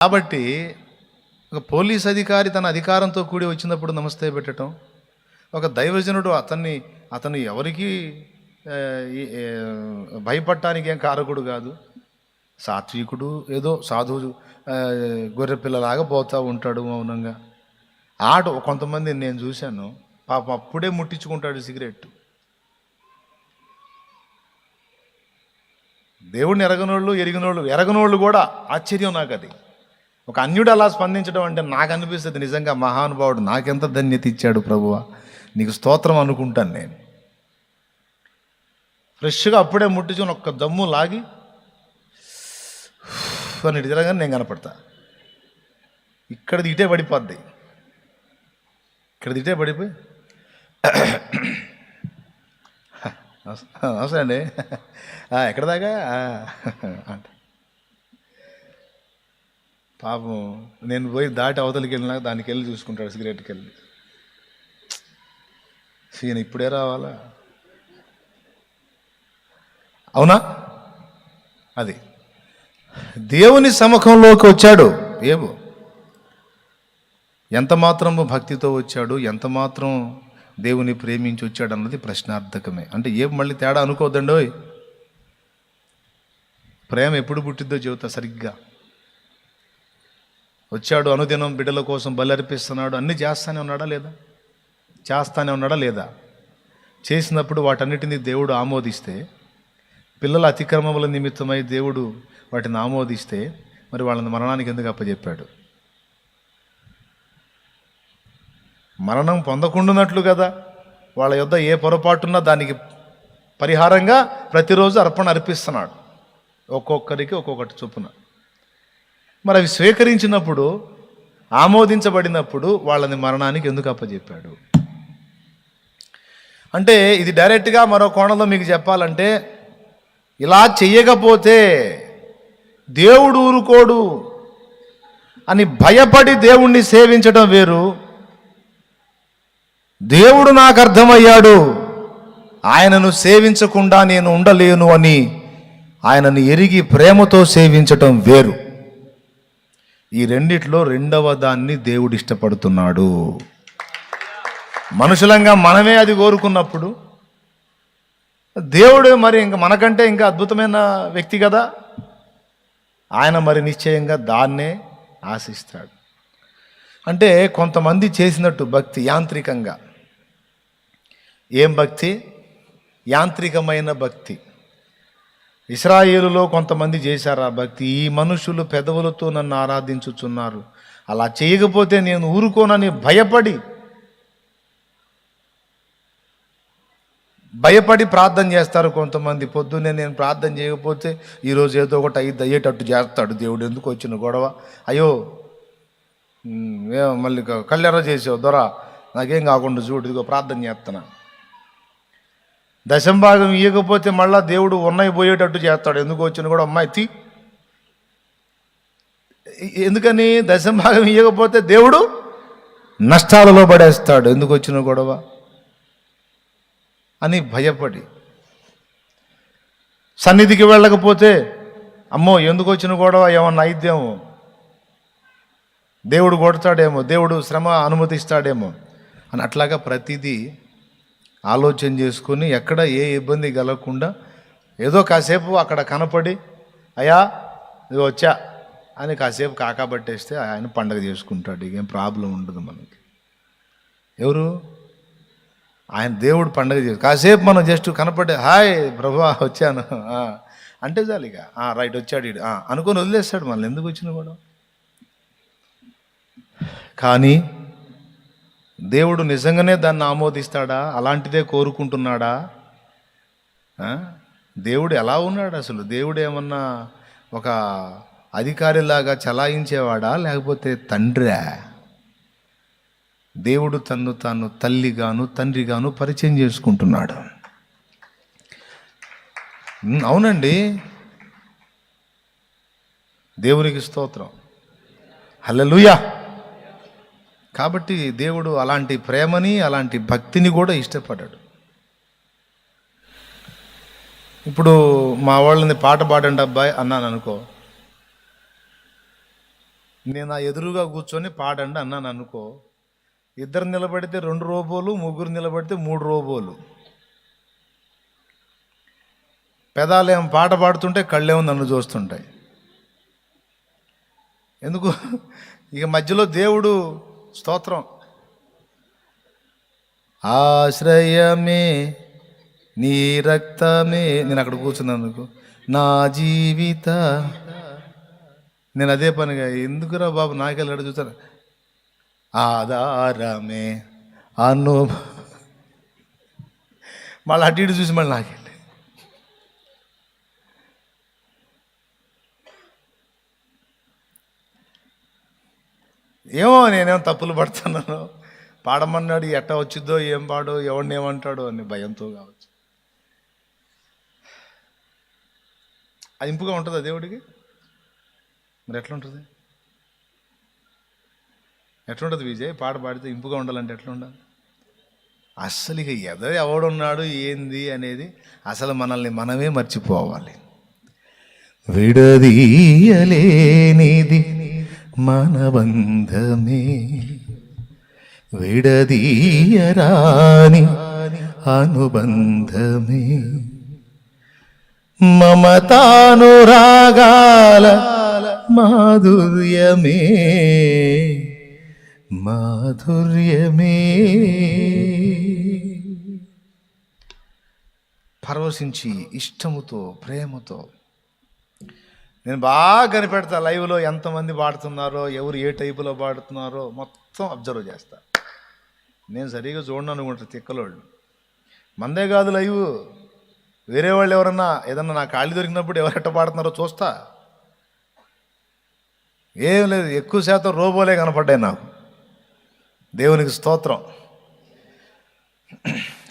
కాబట్టి ఒక పోలీస్ అధికారి తన అధికారంతో కూడి వచ్చినప్పుడు నమస్తే పెట్టడం, ఒక దైవజనుడు అతను ఎవరికి భయపడటానికి ఏం కారకుడు కాదు, సాత్వికుడు, ఏదో సాధువు గొర్రెపిల్లలాగా పోతూ ఉంటాడు మౌనంగా. కొంతమంది నేను చూశాను, పాపం అప్పుడే ముట్టించుకుంటాడు సిగరెట్. దేవుడిని ఎరగనోళ్ళు కూడా ఆశ్చర్యం నాకు. అది ఒక అన్యుడు అలా స్పందించడం అంటే నాకు అనిపిస్తుంది నిజంగా మహానుభావుడు, నాకెంత ధన్యత ఇచ్చాడు ప్రభువా, నీకు స్తోత్రం అనుకుంటాను నేను. ఫ్రెష్గా అప్పుడే ముట్టించుకొని ఒక్క దమ్ము లాగి అని తిరగానే నేను కనపడతా. ఇక్కడిది ఇటే పడిపోద్ది, ఇక్కడిది ఇటే పడిపోయి అవసరం అండి ఎక్కడ దాకా అంట. పాపం నేను పోయి దాటి అవతలికి వెళ్ళినాక దానికి వెళ్ళి చూసుకుంటాడు, సిగరెట్కి వెళ్ళి. ఈయన ఇప్పుడే రావాలా? అవునా? అది దేవుని సముఖంలోకి వచ్చాడు. ఏమో ఎంత మాత్రము భక్తితో వచ్చాడు, ఎంత మాత్రం దేవుని ప్రేమించి వచ్చాడు అన్నది ప్రశ్నార్థకమే. అంటే ఏం మళ్ళీ తేడా అనుకోవద్దండి. ప్రేమ ఎప్పుడు పుట్టిద్దో చెబుతా సరిగ్గా. వచ్చాడు, అనుదినం బిడ్డల కోసం బలి అర్పిస్తున్నాడు, అన్నీ చేస్తానే ఉన్నాడా లేదా? చేసినప్పుడు వాటన్నిటినీ దేవుడు ఆమోదిస్తే, పిల్లల అతిక్రమముల నిమిత్తమై దేవుడు వాటిని ఆమోదిస్తే, మరి వాళ్ళని మరణానికి ఎందుకు అప్పచెప్పాడు? మరణం పొందకుండానట్లు కదా. వాళ్ళ యొద్ద ఏ పొరపాటున్నా దానికి పరిహారంగా ప్రతిరోజు అర్పణ అర్పిస్తున్నాడు, ఒక్కొక్కరికి ఒక్కొక్కటి చొప్పున. మరి అవి స్వీకరించినప్పుడు, ఆమోదించబడినప్పుడు వాళ్ళని మరణానికి ఎందుకు అప్పచెప్పాడు? అంటే ఇది డైరెక్ట్గా మరో కోణంలో మీకు చెప్పాలంటే, ఇలా చెయ్యకపోతే దేవుడు ఊరుకోడు అని భయపడి దేవుణ్ణి సేవించడం వేరు, దేవుడు నాకు అర్థమయ్యాడు, ఆయనను సేవించకుండా నేను ఉండలేను అని ఆయనను ఎరిగి ప్రేమతో సేవించటం వేరు. ఈ రెండిట్లో రెండవ దాన్ని దేవుడు ఇష్టపడుతున్నాడు. మనుషులంగా మనమే అది కోరుకున్నప్పుడు, దేవుడు మరి ఇంకా మనకంటే ఇంకా అద్భుతమైన వ్యక్తి కదా, ఆయన మరి నిశ్చయంగా దాన్నే ఆశిస్తాడు. అంటే కొంతమంది చేసినట్టు భక్తి యాంత్రికంగా. ఏం భక్తి? యాంత్రికమైన భక్తి. ఇశ్రాయేలులో కొంతమంది చేశారు ఆ భక్తి. ఈ మనుషులు పెదవులతో నన్ను ఆరాధించుచున్నారు, అలా చేయకపోతే నేను ఊరుకోనని భయపడి ప్రార్థన చేస్తారు కొంతమంది. పొద్దున్నే నేను ప్రార్థన చేయకపోతే ఈరోజు ఏదో ఒకటి అయ్యేటట్టు చేస్తాడు దేవుడు, ఎందుకు వచ్చిన గొడవ, అయ్యో మళ్ళీ కళ్ళెర్ర చేసావు దొరా, నాకేం కాకుండా చూడు, ఇదిగో ప్రార్థన చేస్తున్నా. దశంభాగం ఇవ్వకపోతే మళ్ళా దేవుడు ఉన్నాయి పోయేటట్టు చేస్తాడు, ఎందుకు వచ్చిన కూడా అమ్మాయి ఎందుకని దశంభాగం ఇవ్వకపోతే దేవుడు నష్టాలలో పడేస్తాడు, ఎందుకు వచ్చిన గొడవ అని భయపడి. సన్నిధికి వెళ్ళకపోతే అమ్మో ఎందుకు వచ్చిన గొడవ, ఏమన్నా అయిద్దేమో, దేవుడు కొడతాడేమో, దేవుడు శ్రమ అనుమతిస్తాడేమో అని అట్లాగా ప్రతిదీ ఆలోచన చేసుకుని ఎక్కడ ఏ ఇబ్బంది కలగకుండా ఏదో కాసేపు అక్కడ కనపడి అయ్యా ఇది వచ్చా అని కాసేపు కాకాబట్టేస్తే ఆయన పండగ చేసుకుంటాడు, ఏం ప్రాబ్లం ఉండదు మనకి. ఎవరు? ఆయన దేవుడు పండగ చేసి కాసేపు మనం జస్ట్ కనపడే హాయ్ ప్రభువా వచ్చాను అంటే చాలు, ఇక రైట్ వచ్చాడు ఇడు అనుకొని వదిలేస్తాడు మనల్ని, ఎందుకు వచ్చినా కూడా. కానీ దేవుడు నిజంగానే దాన్ని ఆమోదిస్తాడా? అలాంటిదే కోరుకుంటున్నాడా? దేవుడు ఎలా ఉన్నాడు అసలు? దేవుడు ఏమన్నా ఒక అధికారిలాగా చలాయించేవాడా, లేకపోతే తండ్రా? దేవుడు తన్ను తాను తల్లిగాను తండ్రిగాను పరిచయం చేసుకుంటున్నాడు. అవునండి, దేవునికి స్తోత్రం, హల్లెలూయా. కాబట్టి దేవుడు అలాంటి ప్రేమని అలాంటి భక్తిని కూడా ఇష్టపడ్డాడు. ఇప్పుడు మా వాళ్ళని పాట పాడండి అబ్బాయి అన్నాను అనుకో, నేను ఆ ఎదురుగా కూర్చొని పాడండి అన్నాను అనుకో, ఇద్దరు నిలబడితే 2 రోబోలు, ముగ్గురు నిలబడితే 3 రోబోలు. పెదాలేమో పాట పాడుతుంటే కళ్ళేమో నన్ను చూస్తుంటాయి. ఎందుకు? ఇక మధ్యలో దేవుడు స్తోత్రం, ఆశ్రయమే నీ రక్తమే. నేను అక్కడ కూర్చున్నందుకు నా జీవిత, నేను అదే పనిగా ఎందుకురా బాబు నాకెళ్ళి అక్కడ చూస్తాను, ఆధారమే అను, మళ్ళీ అటు ఇటు చూసి మళ్ళీ నాకెళ్ళి ఏమో నేనేమో తప్పులు పడుతున్నాను, పాడమన్నాడు ఎట్ట వచ్చిద్దో ఏం పాడో ఎవడిని ఏమంటాడో అని భయంతో కావచ్చు. అది ఇంపుగా ఉంటుందా దేవుడికి? మరి ఎట్లుంటుంది? ఎట్లుంటుంది విజయ్? పాట పాడితే ఇంపుగా ఉండాలంటే ఎట్లా ఉండాలి? అస్సలు ఇక ఎవడున్నాడు ఏంది అనేది అసలు మనల్ని మనమే మర్చిపోవాలి. విడదీయలేనిది మన బంధమే, విడదీయరాని అనుబంధమే, మమతానురాగాల మాధుర్యమే, మాధుర్యమే. పరవశించి ఇష్టముతో ప్రేమతో నేను బాగా కనిపెడతా. లైవ్లో ఎంతమంది పాడుతున్నారో, ఎవరు ఏ టైపులో పాడుతున్నారో మొత్తం అబ్జర్వ్ చేస్తా. నేను సరిగా చూడను అనుకుంటా, తిక్కలోళ్ళు. మందే కాదు లైవ్, వేరే వాళ్ళు ఎవరన్నా ఏదన్నా నా ఖాళీ దొరికినప్పుడు ఎవరెట్ట పాడుతున్నారో చూస్తా. ఏం లేదు, ఎక్కువ శాతం రోబోలే కనపడ్డాయి నాకు. దేవునికి స్తోత్రం.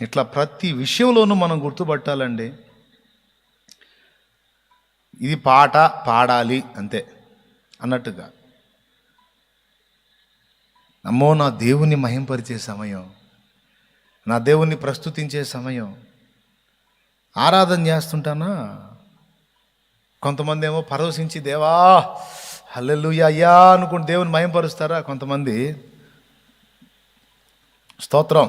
ఇట్లా ప్రతి విషయంలోనూ మనం గుర్తుపట్టాలండి. ఇది పాట పాడాలి అంతే అన్నట్టుగా. అమ్మో నా దేవుణ్ణి మహింపరిచే సమయం, నా దేవుణ్ణి ప్రస్తుతించే సమయం, ఆరాధన చేస్తుంటానా. కొంతమంది ఏమో పరవశించి దేవా హల్లెలూయా అయ్యా అనుకుంటే దేవుని మహింపరుస్తారా. కొంతమంది స్తోత్రం.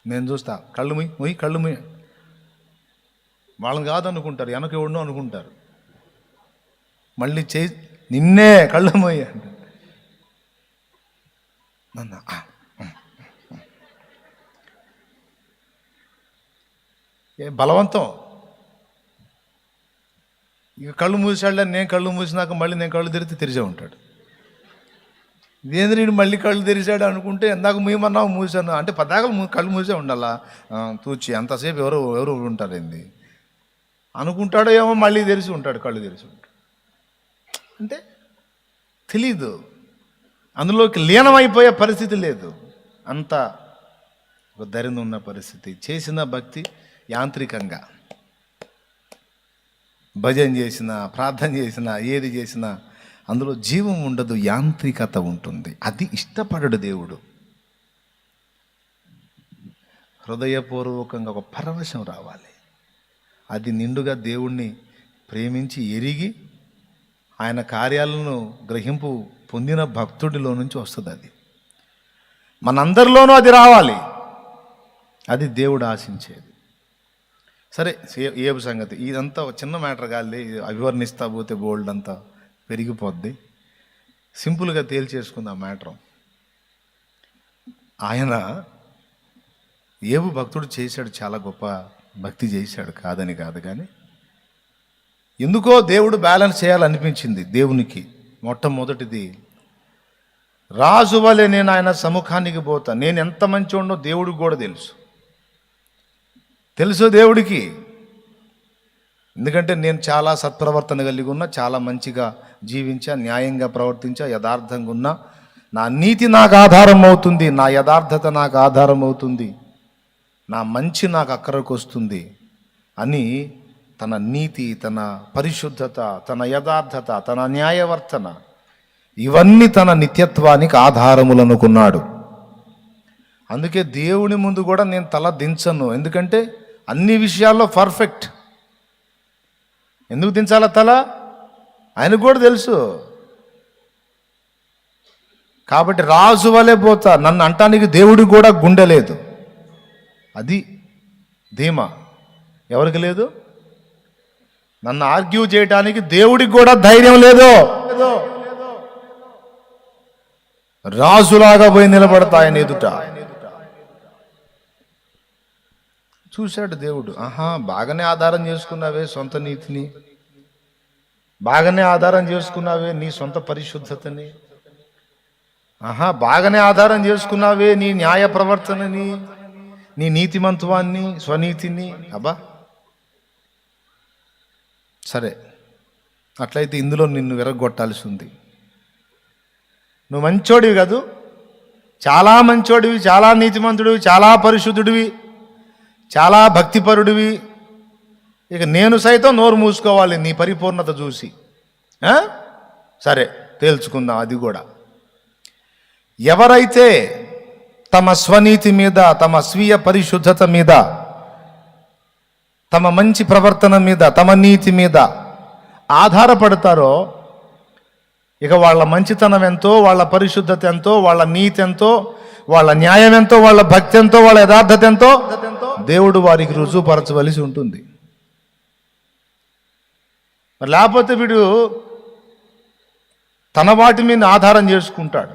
నేను చూస్తా, కళ్ళు ముయ్యి కళ్ళు ముయ్యి. వాళ్ళని కాదనుకుంటారు, వెనక ఎవడనో అనుకుంటారు. మళ్ళీ చేయి నిన్నే కళ్ళు ముయ్యి అంటారు. నన్ను ఏ బలవంతం. ఇక కళ్ళు మూసాడు, నేను కళ్ళు మూసినాక మళ్ళీ నేను కళ్ళు తెరిస్తే తెరిచే ఉంటాడు. ఇదేంది నేను మళ్ళీ కళ్ళు తెరిచాడు అనుకుంటే, ఎందాక మూయమన్నావు మూసాను అంటే పదాకలు కళ్ళు మూసే ఉండాలా తూచి, అంతసేపు ఎవరు ఉంటారు ఏంది అనుకుంటాడో ఏమో, మళ్ళీ తెరిచి ఉంటాడు, కళ్ళు తెరిచి ఉంటాడు. అంటే తెలీదు, అందులోకి లీనమైపోయే పరిస్థితి లేదు. అంత ఒక ధైర్యం ఉన్న పరిస్థితి. చేసిన భక్తి యాంత్రికంగా, భజన చేసినా ప్రార్థన చేసినా ఏది చేసినా అందులో జీవం ఉండదు, యాంత్రికత ఉంటుంది. అది ఇష్టపడడు దేవుడు. హృదయపూర్వకంగా ఒక పరవశం రావాలి. అది నిండుగా దేవుణ్ణి ప్రేమించి ఎరిగి ఆయన కార్యాలను గ్రహింపు పొందిన భక్తుడిలో నుంచి వస్తుంది. అది మనందరిలోనూ అది రావాలి. అది దేవుడు ఆశించేది. సరే, ఏబు సంగతి ఇదంతా చిన్న మ్యాటర్ కాదు, అభివర్ణిస్తా పోతే బోల్డ్ అంతా పెరిగిపోద్ది. సింపుల్గా తేల్చేసుకుంది ఆ మ్యాటర్. ఆయన ఏబు భక్తుడు చేశాడు, చాలా గొప్ప భక్తి చేశాడు, కాదని కాదు. కానీ ఎందుకో దేవుడు బ్యాలెన్స్ చేయాలనిపించింది దేవునికి. మొట్టమొదటిది, రాజు వలె నేను ఆయన సముఖానికి పోతా. నేను ఎంత మంచోడో దేవుడికి కూడా తెలుసు దేవుడికి. ఎందుకంటే నేను చాలా సత్ప్రవర్తన కలిగి ఉన్నా, చాలా మంచిగా జీవించా, న్యాయంగా ప్రవర్తించా, యథార్థంగా ఉన్నా. నా నీతి నాకు ఆధారం అవుతుంది, నా యథార్థత నాకు ఆధారం అవుతుంది, నా మంచి నాకు అక్కరకు వస్తుంది అని తన నీతి, తన పరిశుద్ధత, తన యథార్థత, తన న్యాయవర్తన, ఇవన్నీ తన నిత్యత్వానికి ఆధారములు అనుకున్నాడు. అందుకే దేవుని ముందు కూడా నేను తల దించను. ఎందుకంటే అన్ని విషయాల్లో పర్ఫెక్ట్. ఎందుకు దించాలా తల? ఆయనకు కూడా తెలుసు. కాబట్టి రాజు వలె పోతా, నన్ను అంటానికి దేవుడికి కూడా గుండె లేదు. అది ధీమా ఎవరికి లేదు? నన్ను ఆర్గ్యూ చేయడానికి దేవుడికి కూడా ధైర్యం లేదు. రాజులాగా పోయి నిలబడతా ఆయన ఎదుట. చూశాడు దేవుడు, బాగానే ఆధారం చేసుకున్నావే సొంత నీతిని, బాగానే ఆధారం చేసుకున్నావే నీ సొంత పరిశుద్ధతని, బాగానే ఆధారం చేసుకున్నావే నీ న్యాయ ప్రవర్తనని, నీ నీతిమంతువాన్ని, స్వనీతిని. సరే, అట్లయితే ఇందులో నిన్ను విరగొట్టాల్సి ఉంది. నువ్వు మంచోడివి కాదు, చాలా మంచోడివి, చాలా నీతిమంతుడివి, చాలా పరిశుద్ధుడివి, చాలా భక్తిపరుడివి. ఇక నేను సైతం నోరు మూసుకోవాలి నీ పరిపూర్ణత చూసి. సరే, తేల్చుకుందాం అది కూడా. ఎవరైతే తమ స్వనీతి మీద, తమ స్వీయ పరిశుద్ధత మీద, తమ మంచి ప్రవర్తన మీద, తమ నీతి మీద ఆధారపడతారో, ఇక వాళ్ళ మంచితనం ఎంతో, వాళ్ళ పరిశుద్ధత ఎంతో, వాళ్ళ నీతి ఎంతో, వాళ్ళ న్యాయం ఎంతో, వాళ్ళ భక్తి ఎంతో, వాళ్ళ యథార్థత ఎంతో దేవుడు వారికి రుజువుపరచవలసి ఉంటుంది. మరి లేకపోతే వీడు తన వాటి మీద ఆధారం చేసుకుంటాడు.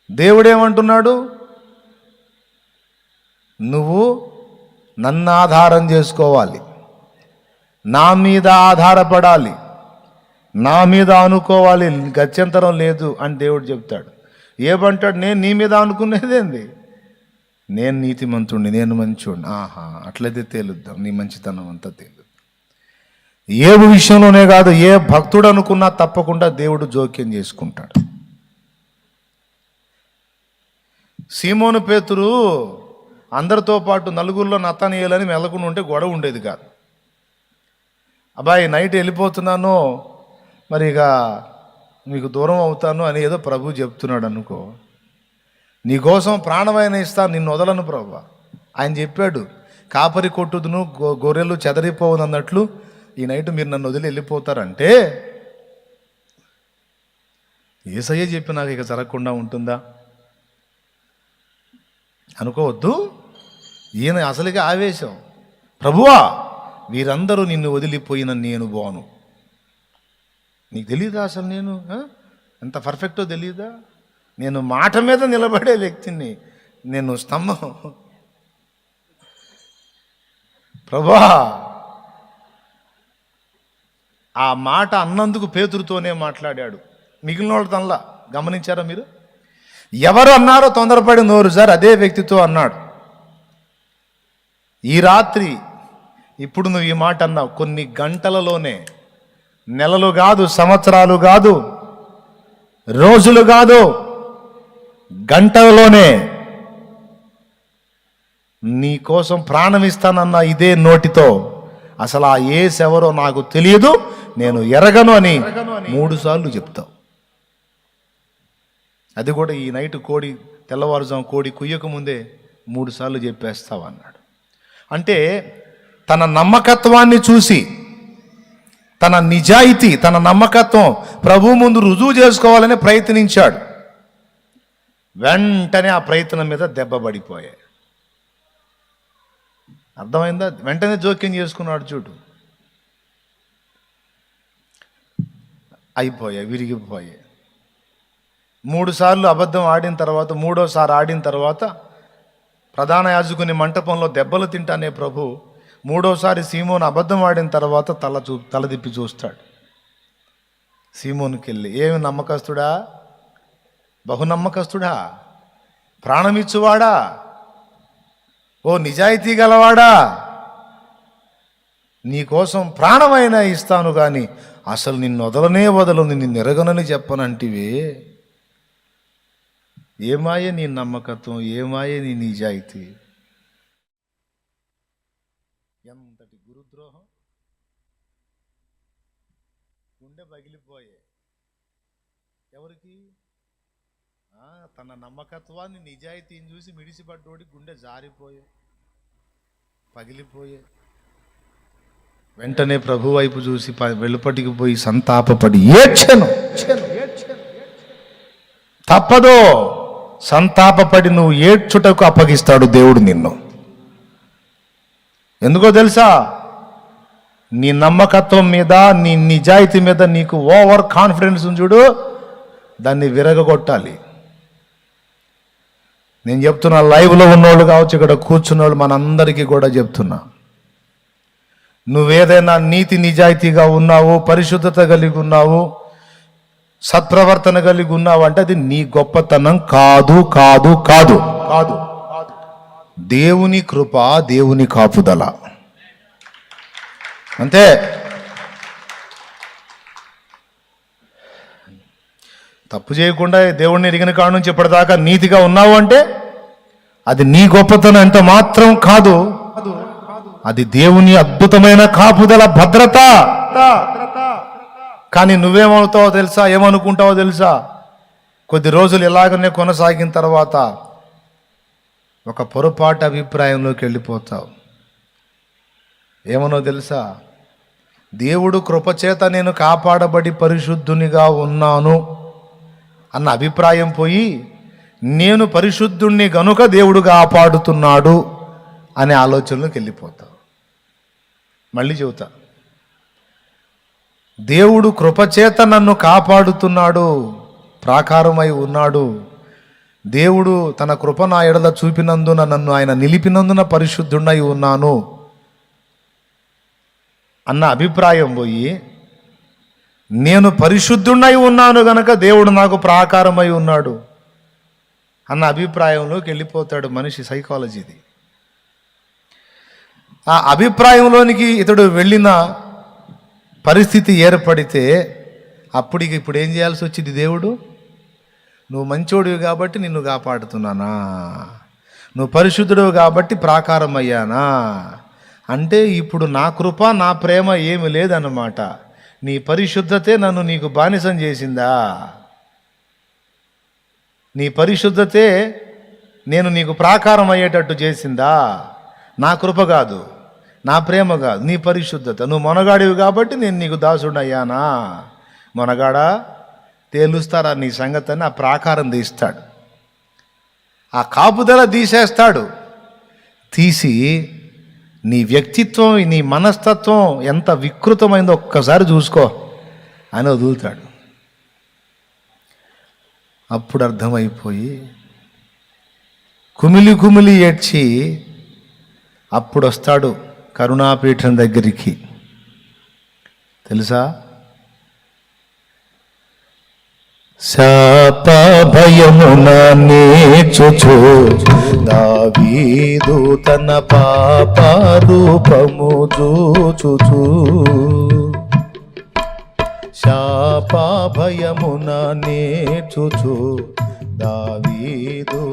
దేవుడేమంటున్నాడు? నువ్వు నన్ను ఆధారం చేసుకోవాలి, నా మీద ఆధారపడాలి, నా మీద అనుకోవాలి, గత్యంతరం లేదు అని దేవుడు చెప్తాడు. ఏమంటాడు? నేను నీ మీద అనుకునేదేంది, నేను నీతిమంతుణ్ణి, నేను మంచోడిని. అట్లయితే తేలుద్దాం, నీ మంచితనం అంతా తేలుద్దాం. ఏ విషయంలోనే కాదు, ఏ భక్తుడు అనుకున్నా తప్పకుండా దేవుడు జోక్యం చేసుకుంటాడు. సీమోను పేతురు అందరితో పాటు నలుగురిలో నతనీయులని మెలకుండా ఉంటే గొడవ ఉండేది కాదు. అబ్బాయి నైట్ వెళ్ళిపోతున్నాను, మరి ఇక మీకు దూరం అవుతాను అని ఏదో ప్రభు చెప్తున్నాడు అనుకో, నీకోసం ప్రాణమైన ఇస్తాను, నిన్ను వదలను ప్రభు. ఆయన చెప్పాడు, కాపరి కొట్టుదును గొర్రెలు చెదరిపోవను అన్నట్లు ఈ నైట్ మీరు నన్ను వదిలి వెళ్ళిపోతారంటే యేసయ్య చెప్పి నాకు ఇక జరగకుండా ఉంటుందా అనుకోవద్దు. ఈయన అసలుగా ఆవేశం, ప్రభువా వీరందరూ నిన్ను వదిలిపోయిన నేను బాను. నీకు తెలీదా అసలు నేను ఎంత పర్ఫెక్టో తెలీదా? నేను మాట మీద నిలబడే వ్యక్తిని, నేను స్తంభం. ప్రభువా ఆ మాట అన్నందుకు పేతురుతోనే మాట్లాడాడు, మిగిలిన వాళ్ళు తనలా. గమనించారా మీరు? ఎవరు అన్నారో తొందరపడి నోరు సార్ అదే వ్యక్తితో అన్నాడు. ఈ రాత్రి ఇప్పుడు నువ్వు ఈ మాట అన్నావు, కొన్ని గంటలలోనే, నెలలు కాదు, సంవత్సరాలు కాదు, రోజులు కాదు, గంటలలోనే నీ కోసం ప్రాణం ఇస్తానన్న ఇదే నోటితో అసలు ఆ యేసెవరో నాకు తెలియదు, నేను ఎరగను అని 3 సార్లు చెప్తావు. అది కూడా ఈ నైట్ తెల్లవారుజాము కోడి కుయ్యక ముందే 3 సార్లు చెప్పేస్తావు అన్నాడు. అంటే తన నమ్మకత్వాన్ని చూసి, తన నిజాయితీ, తన నమ్మకత్వం ప్రభు ముందు రుజువు చేసుకోవాలని ప్రయత్నించాడు. వెంటనే ఆ ప్రయత్నం మీద దెబ్బ పడిపోయాయి. అర్థమైందా? వెంటనే జోక్యం చేసుకున్నాడు చూడు, అయిపోయాయి, విరిగిపోయాయి. 3 సార్లు అబద్ధం ఆడిన తర్వాత, 3వసారి ఆడిన తర్వాత ప్రధాన యాజకుని మంటపంలో దెబ్బలు తింటానే ప్రభు 3వసారి సీమోను అబద్ధం ఆడిన తర్వాత తల తిప్పి చూస్తాడు. సీమోనుకి వెళ్ళి, ఏమి నమ్మకస్తుడా, బహునమ్మకస్తుడా, ప్రాణమిచ్చువాడా, ఓ నిజాయితీ గలవాడా, నీకోసం ప్రాణమైనా ఇస్తాను కానీ అసలు నిన్ను వదలను, నిన్ను ఎరగనని చెప్పనంటివే. ఏమాయే నీ నమ్మకత్వం, ఏమాయే నీ నిజాయితీ, ఎంతటి గురుద్రోహం. గుండె పగిలిపోయే ఎవరికి? తన నమ్మకత్వాన్ని, నిజాయితీని చూసి మిడిసిపడ్డోడి గుండె జారిపోయే, పగిలిపోయే. వెంటనే ప్రభు వైపు చూసి వెలుపటికి పోయి సంతాపపడి ఏడ్చెను. తప్పదో, సంతాపపడి నువ్వు ఏడ్చుటకు అప్పగిస్తాడు దేవుడు నిన్ను. ఎందుకో తెలుసా? నీ నమ్మకత్వం మీద, నీ నిజాయితీ మీద నీకు ఓవర్ కాన్ఫిడెన్స్ చూడు, దాన్ని విరగగొట్టాలి. నేను చెప్తున్నా, లైవ్లో ఉన్నోళ్ళు కావచ్చు, ఇక్కడ కూర్చున్న వాళ్ళు మనందరికీ కూడా చెప్తున్నా, నువ్వేదైనా నీతి నిజాయితీగా ఉన్నావు, పరిశుద్ధత కలిగి ఉన్నావు, సత్ప్రవర్తన కలిగి ఉన్నావు అంటే అది నీ గొప్పతనం కాదు, కాదు, కాదు, కాదు. దేవుని కృప, దేవుని కాపుదల, అంతే. తప్పు చేయకుండా దేవుడిని ఎరిగిన కాడ నుంచి ఇప్పటిదాకా నీతిగా ఉన్నావు అంటే అది నీ గొప్పతనం ఎంత మాత్రం కాదు, అది దేవుని అద్భుతమైన కాపుదల, భద్రత. కానీ నువ్వేమవుతావో తెలుసా, ఏమనుకుంటావో తెలుసా? కొద్ది రోజులు ఇలాగనే కొనసాగిన తర్వాత ఒక పొరపాటు అభిప్రాయంలోకి వెళ్ళిపోతావు. ఏమనో తెలుసా? దేవుడు కృపచేత నేను కాపాడబడి పరిశుద్ధునిగా ఉన్నాను అన్న అభిప్రాయం పోయి, నేను పరిశుద్ధుణ్ణి గనుక దేవుడు కాపాడుతున్నాడు అనే ఆలోచనలోకి వెళ్ళిపోతావు. మళ్ళీ చెబుతా, దేవుడు కృపచేత నన్ను కాపాడుతున్నాడు, ప్రాకారమై ఉన్నాడు, దేవుడు తన కృప నా ఎడల చూపినందున, నన్ను ఆయన నిలిపినందున పరిశుద్ధుడై ఉన్నాను అన్న అభిప్రాయం పోయి, నేను పరిశుద్ధుడై ఉన్నాను గనక దేవుడు నాకు ప్రాకారమై ఉన్నాడు అన్న అభిప్రాయంలోకి వెళ్ళిపోతాడు మనిషి. సైకాలజీది. ఆ అభిప్రాయంలోనికి ఇతడు వెళ్ళిన పరిస్థితి ఏర్పడితే ఇప్పుడు ఏం చేయాల్సి వచ్చింది? దేవుడు, నువ్వు మంచోడివి కాబట్టి నిన్ను కాపాడుతున్నానా, నువ్వు పరిశుద్ధుడివి కాబట్టి ప్రాకారం అయ్యానా అంటే ఇప్పుడు నా కృప, నా ప్రేమ ఏమి లేదన్నమాట. నీ పరిశుద్ధతే నన్ను నీకు బానిసం చేసిందా? నీ పరిశుద్ధతే నేను నీకు ప్రాకారం అయ్యేటట్టు చేసిందా? నా కృప కాదు, నా ప్రేమ కాదు, నీ పరిశుద్ధత. నువ్వు మొనగాడివి కాబట్టి నేను నీకు దాసుడయ్యానా? మొనగాడా, తేలుస్తారా నీ సంగతిని? ఆ ప్రాకారం తీస్తాడు, ఆ కాపుదల తీసేస్తాడు. తీసి నీ వ్యక్తిత్వం, నీ మనస్తత్వం ఎంత వికృతమైందో ఒక్కసారి చూసుకో అని వదులుతాడు. అప్పుడు అర్థమైపోయి కుమిలి కుమిలి ఏడ్చి అప్పుడు వస్తాడు కరుణాపీఠం దగ్గరికి. తెలుసా? శాప భయమున నేర్చుచు దావీదు తన పాప రూపము చూచుచు, శాప భయమున నేర్చుచు దావీదు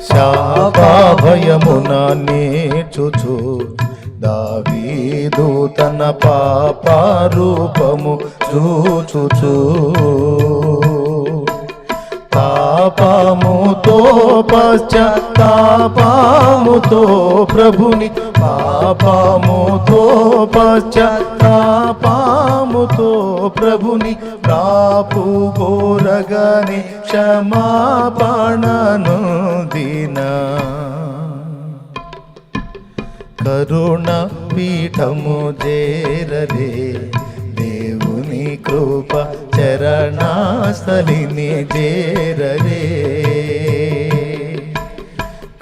శాప భయమున నేర్చుచు దావీదు తన పాప రూపము చూచుచు, పాపముతో పశ్చాత్తాపముతో ప్రభుని, పాపముతో పశ్చాత్తాపముతో ప్రభుని ప్రాపు కోరగానే క్షమాపణను దిన కరుణ పీఠము చేరరే దేవుని కృప చరణాస్థలిని చేరరే,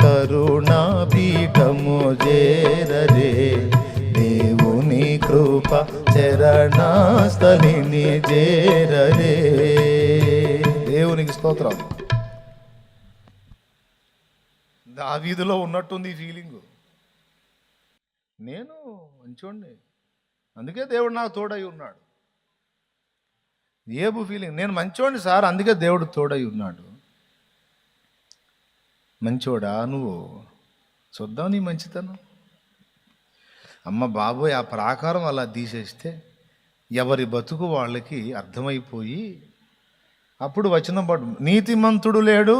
కరుణ పీఠము చేరరే దేవుని కృప చరణాస్థలిని చేరరే. దేవునికి స్తోత్రం. దావీదులో ఉన్నట్టుంది ఈ ఫీలింగు. నేను మంచోడిని, అందుకే దేవుడు నాకు తోడై ఉన్నాడు. ఏబు ఫీలింగ్, నేను మంచోడిని సార్, అందుకే దేవుడు తోడై ఉన్నాడు. మంచోడా నువ్వు? చూద్దాం నీ మంచితనం. అమ్మ బాబోయ్, ఆ ప్రాకారం అలా తీసేస్తే ఎవరి బతుకు వాళ్ళకి అర్థమైపోయి అప్పుడు వచనం పడు, నీతిమంతుడు లేడు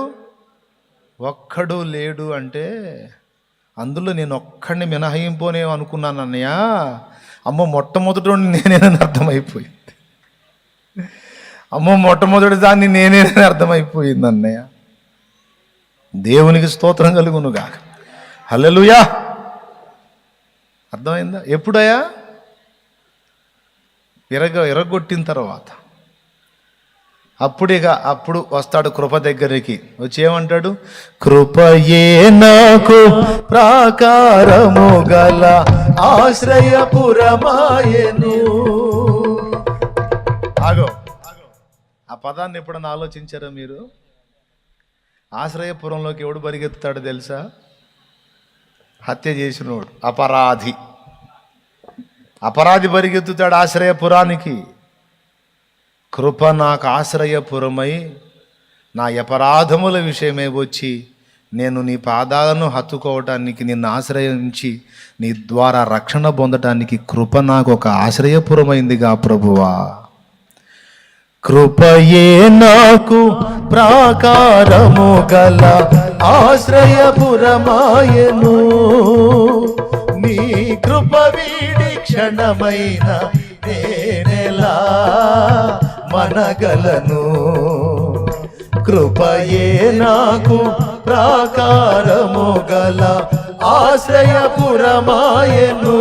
ఒక్కడు లేడు అంటే అందులో నేను ఒక్కడిని మినహాయింపోనే అనుకున్నాను అన్నయ్య. అమ్మో మొట్టమొదటి నేనేనని అర్థమైపోయింది. అమ్మో మొట్టమొదటి దాన్ని నేనేనని అర్థమైపోయింది అన్నయ్య. దేవునికి స్తోత్రం కలుగునుగా. హల్లెలూయా. అర్థమైందా? ఎప్పుడయ్యా? ఎరగొట్టిన తర్వాత అప్పుడు వస్తాడు కృప దగ్గరికి. వచ్చి ఏమంటాడు? కృపయే నాకు ప్రాకారము గల ఆశ్రయపురమాయెను. ఆగో, ఆ పదాన్ని ఎప్పుడన్నా ఆలోచించారా మీరు? ఆశ్రయపురంలోకి ఎవడు పరిగెత్తుతాడు తెలుసా? హత్య చేసినోడు, అపరాధి పరిగెత్తుతాడు ఆశ్రయపురానికి. కృప నాకు ఆశ్రయపురమై నా అపరాధముల విషయమై వచ్చి నేను నీ పాదాలను హత్తుకోవటానికి, నిన్ను ఆశ్రయించి నీ ద్వారా రక్షణ పొందటానికి కృప నాకు ఒక ఆశ్రయపురమైందిగా ప్రభువా. కృపయే నాకు ప్రాకారము గల ఆశ్రయపురమాయెను. నీ కృప వీడి క్షణమైన నేనెలా మనగలను. కృపయే నాకు ప్రాకారము గల ఆశ్రయపురమాయెను.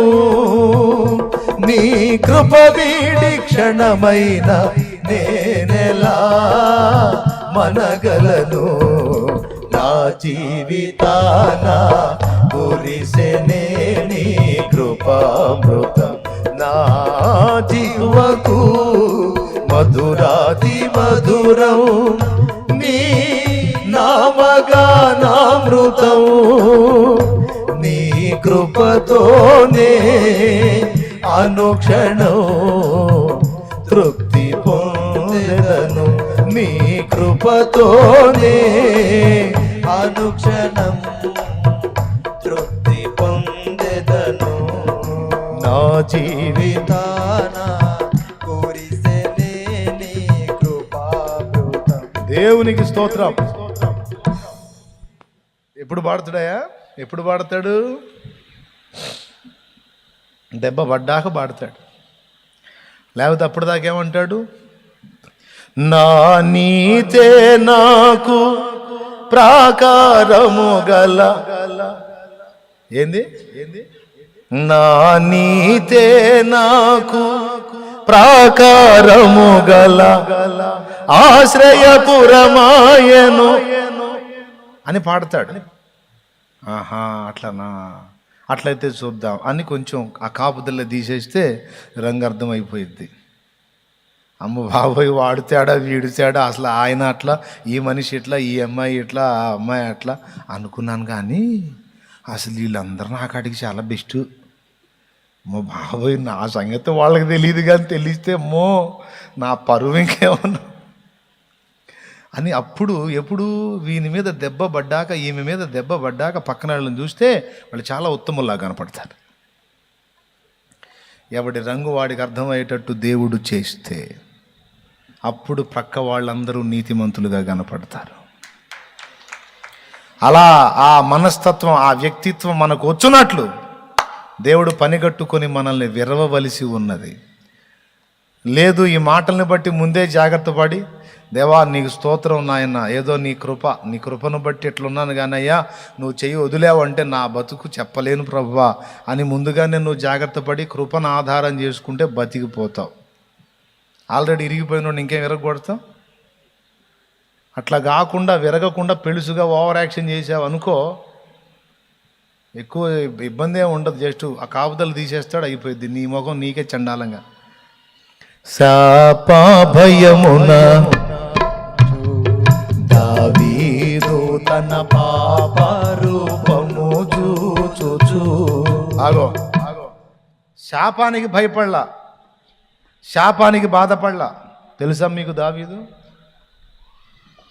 నీ కృప వీడి క్షణమైన నేనెలా మనగలను. నా జీవితాన కురిసెనే నీ కృపామృతం. నా జీవకు మధురాతి మధురం నీ నామగానామృతం. నీ కృపతోనే అనుక్షణం తృప్తి పొందెదను. నీ కృపతోనే అనుక్షణం తృప్తి పొందెదను. నా జీవితాన కోరిసెనే నీ కృపామృతం. దేవునికి స్తోత్రం. ఎప్పుడు పాడుతాడయా? ఎప్పుడు పాడతాడు? దెబ్బ పడ్డాక పాడతాడు. లేకపోతే అప్పటిదాకేమంటాడు? నా నీతే నాకు ప్రాకారము గల. ఏంది? నా నీతే నాకు ప్రాకారము గల ఆశ్రయపురమాయెను అని పాడతాడు. ఆహా, అట్లనా? అట్లయితే చూద్దాం అని కొంచెం ఆ కాపుదల్లో తీసేస్తే రంగు అర్థమైపోయింది. అమ్మ బాబోయ్, వాడు తేడా వీడు తేడా, అసలు ఆయన అట్లా, ఈ మనిషి ఇట్లా, ఈ అమ్మాయి ఇట్లా, ఆ అమ్మాయి అట్లా అనుకున్నాను. కానీ అసలు వీళ్ళందరూ నాకాడికి చాలా బెస్ట్. అమ్మో బాబోయ్, నా సంగతి వాళ్ళకి తెలియదు, కానీ తెలిస్తే అమ్మో నా పరువు ఇంకేమన్నా అని. అప్పుడు ఎప్పుడు వీని మీద దెబ్బ పడ్డాక, ఈమె మీద దెబ్బ పడ్డాక పక్కన వాళ్ళని చూస్తే వాళ్ళు చాలా ఉత్తముల్లా కనపడతారు. ఎవడి రంగు వాడికి అర్థమయ్యేటట్టు దేవుడు చేస్తే అప్పుడు ప్రక్క వాళ్ళందరూ నీతిమంతులుగా కనపడతారు. అలా ఆ మనస్తత్వం, ఆ వ్యక్తిత్వం మనకు వచ్చునట్లు దేవుడు పనిగట్టుకొని మనల్ని విరవవలసి ఉన్నది. లేదు, ఈ మాటల్ని బట్టి ముందే జాగ్రత్త పడి, దేవా నీకు స్తోత్రం నాయన, ఏదో నీ కృపను బట్టి ఎట్లున్నాను కానీ అయ్యా నువ్వు చెయ్యి వదిలేవంటే నా బతుకు చెప్పలేను ప్రభువా అని ముందుగానే నువ్వు జాగ్రత్త పడి కృపను ఆధారం చేసుకుంటే బతికిపోతావు. ఆల్రెడీ ఇరిగిపోయినోడు ఇంకేం విరగొడతావు? అట్లా కాకుండా విరగకుండా పెళుసుగా ఓవర్ యాక్షన్ చేసావు అనుకో, ఎక్కువ ఇబ్బంది ఏమి ఉండదు. జస్ట్ ఆ కాపుదలు తీసేస్తాడు, అయిపోయింది. నీ ముఖం నీకే చండాలంగా. శాపభయమున దావీదు తన పాప రూపము చూచుచు. ఆగో, శాపానికి భయపడలా, శాపానికి బాధపడలా. తెలుసా మీకు దావీదు?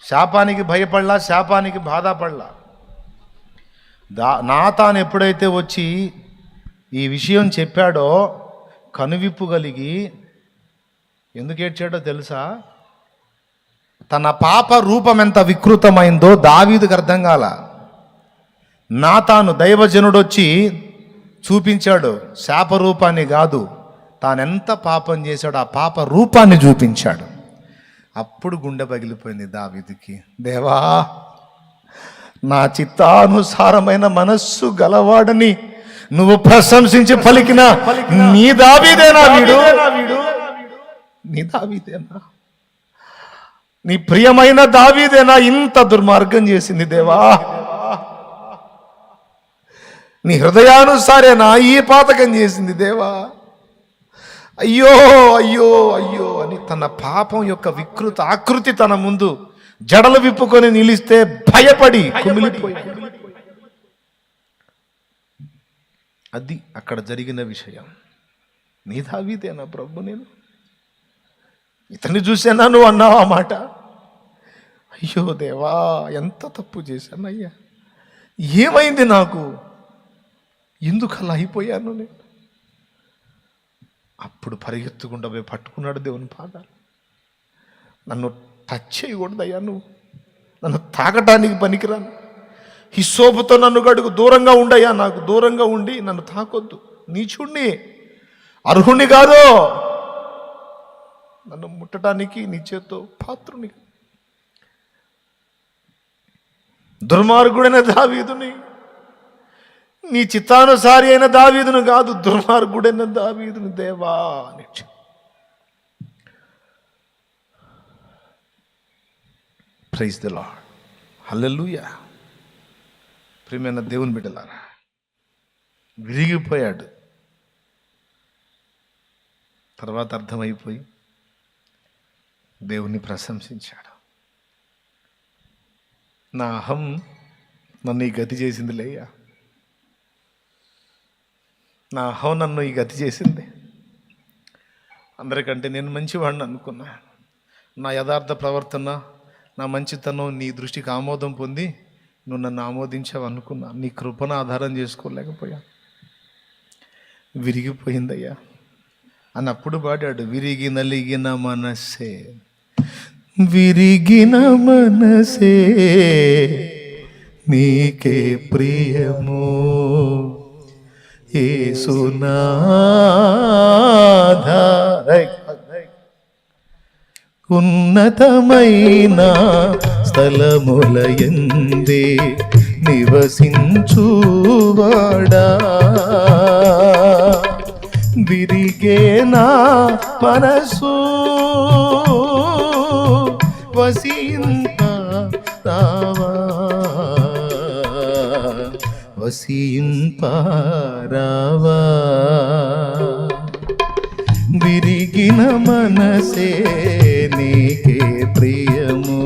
శాపానికి భయపడలా, శాపానికి బాధపడలా. నాతాను ఎప్పుడైతే వచ్చి ఈ విషయం చెప్పాడో కనువిప్పు కలిగి ఎందుకు ఏడ్చాడో తెలుసా? తన పాప రూపం ఎంత వికృతమైందో దావీదుకు అర్థం కాల. నాతాను దైవజనుడు వచ్చి చూపించాడు, శాపరూపాన్ని కాదు, తానెంత పాపం చేశాడు ఆ పాప రూపాన్ని చూపించాడు. అప్పుడు గుండె పగిలిపోయింది దావీదుకి. దేవా, నా చిత్తానుసారమైన మనస్సు గలవాడని నువ్వు ప్రశంసించి పలికిన నీ దావీదేనా వీడు? నీ దావీదేనా? నీ ప్రియమైన దావీదేనా ఇంత దుర్మార్గం చేసింది? దేవా, నీ హృదయానుసారేనా ఈ పాతకం చేసింది? దేవా, అయ్యో అయ్యో అయ్యో అని తన పాపం యొక్క వికృత ఆకృతి తన ముందు జడలు విప్పుకొని నిలిస్తే భయపడి కుమిలిపోయి. అది అక్కడ జరిగిన విషయం. నీ దావీదేనా ప్రభు? నేను ఇతన్ని చూసానా నువ్వు అన్నావు ఆ మాట? అయ్యో దేవా, ఎంత తప్పు చేశానయ్యా, ఏమైంది నాకు, ఎందుకు అలా అయిపోయాను నేను? అప్పుడు పరిగెత్తుకుండా పోయి పట్టుకున్నాడు దేవుని పాదాలు. నన్ను టచ్ చేయకూడదయ్యా, నువ్వు నన్ను తాకటానికి పనికిరాను, హిస్సోపుతో నన్ను గడుగు, దూరంగా ఉండయ్యా, నాకు దూరంగా ఉండి నన్ను తాకొద్దు, నీచుణ్ణి, అర్హుణ్ణి కాదు, నన్ను ముట్టడానికి నీ చేత్తో పాత్రుని, దుర్మార్గుడైన దావీదుని, నీ చిత్తానుసారి అయిన దావీదును కాదు, దుర్మార్గుడైన దావీదుని దేవా అని. ప్రైజ్ ది లార్డ్, హల్లెలూయా. ప్రియమైన దేవుని బిడ్డలారా, విరిగిపోయాడు. తర్వాత అర్థమైపోయి దేవుణ్ణి ప్రశంసించాడు. నా అహం నన్ను ఈ గతి చేసింది లేయ్యా, నా అహం నన్ను ఈ గతి చేసింది. అందరికంటే నేను మంచివాడిని అనుకున్నా, నా యథార్థ ప్రవర్తన, నా మంచితనం నీ దృష్టికి ఆమోదం పొంది నువ్వు నన్ను ఆమోదించావు అనుకున్నా. నీ కృపను ఆధారం చేసుకోలేకపోయా, విరిగిపోయిందయ్యా అన్నప్పుడు పాడాడు, విరిగి నలిగిన మనసే, విరిగిన మనసే నీకే ప్రియము యేసునాథా. ఉన్నతమైన స్థలములయందే నివసించువాడా, విరిగేనా మనసు వసింపరావా, వసింపరావా. విరిగిన మనసే నీకే ప్రియము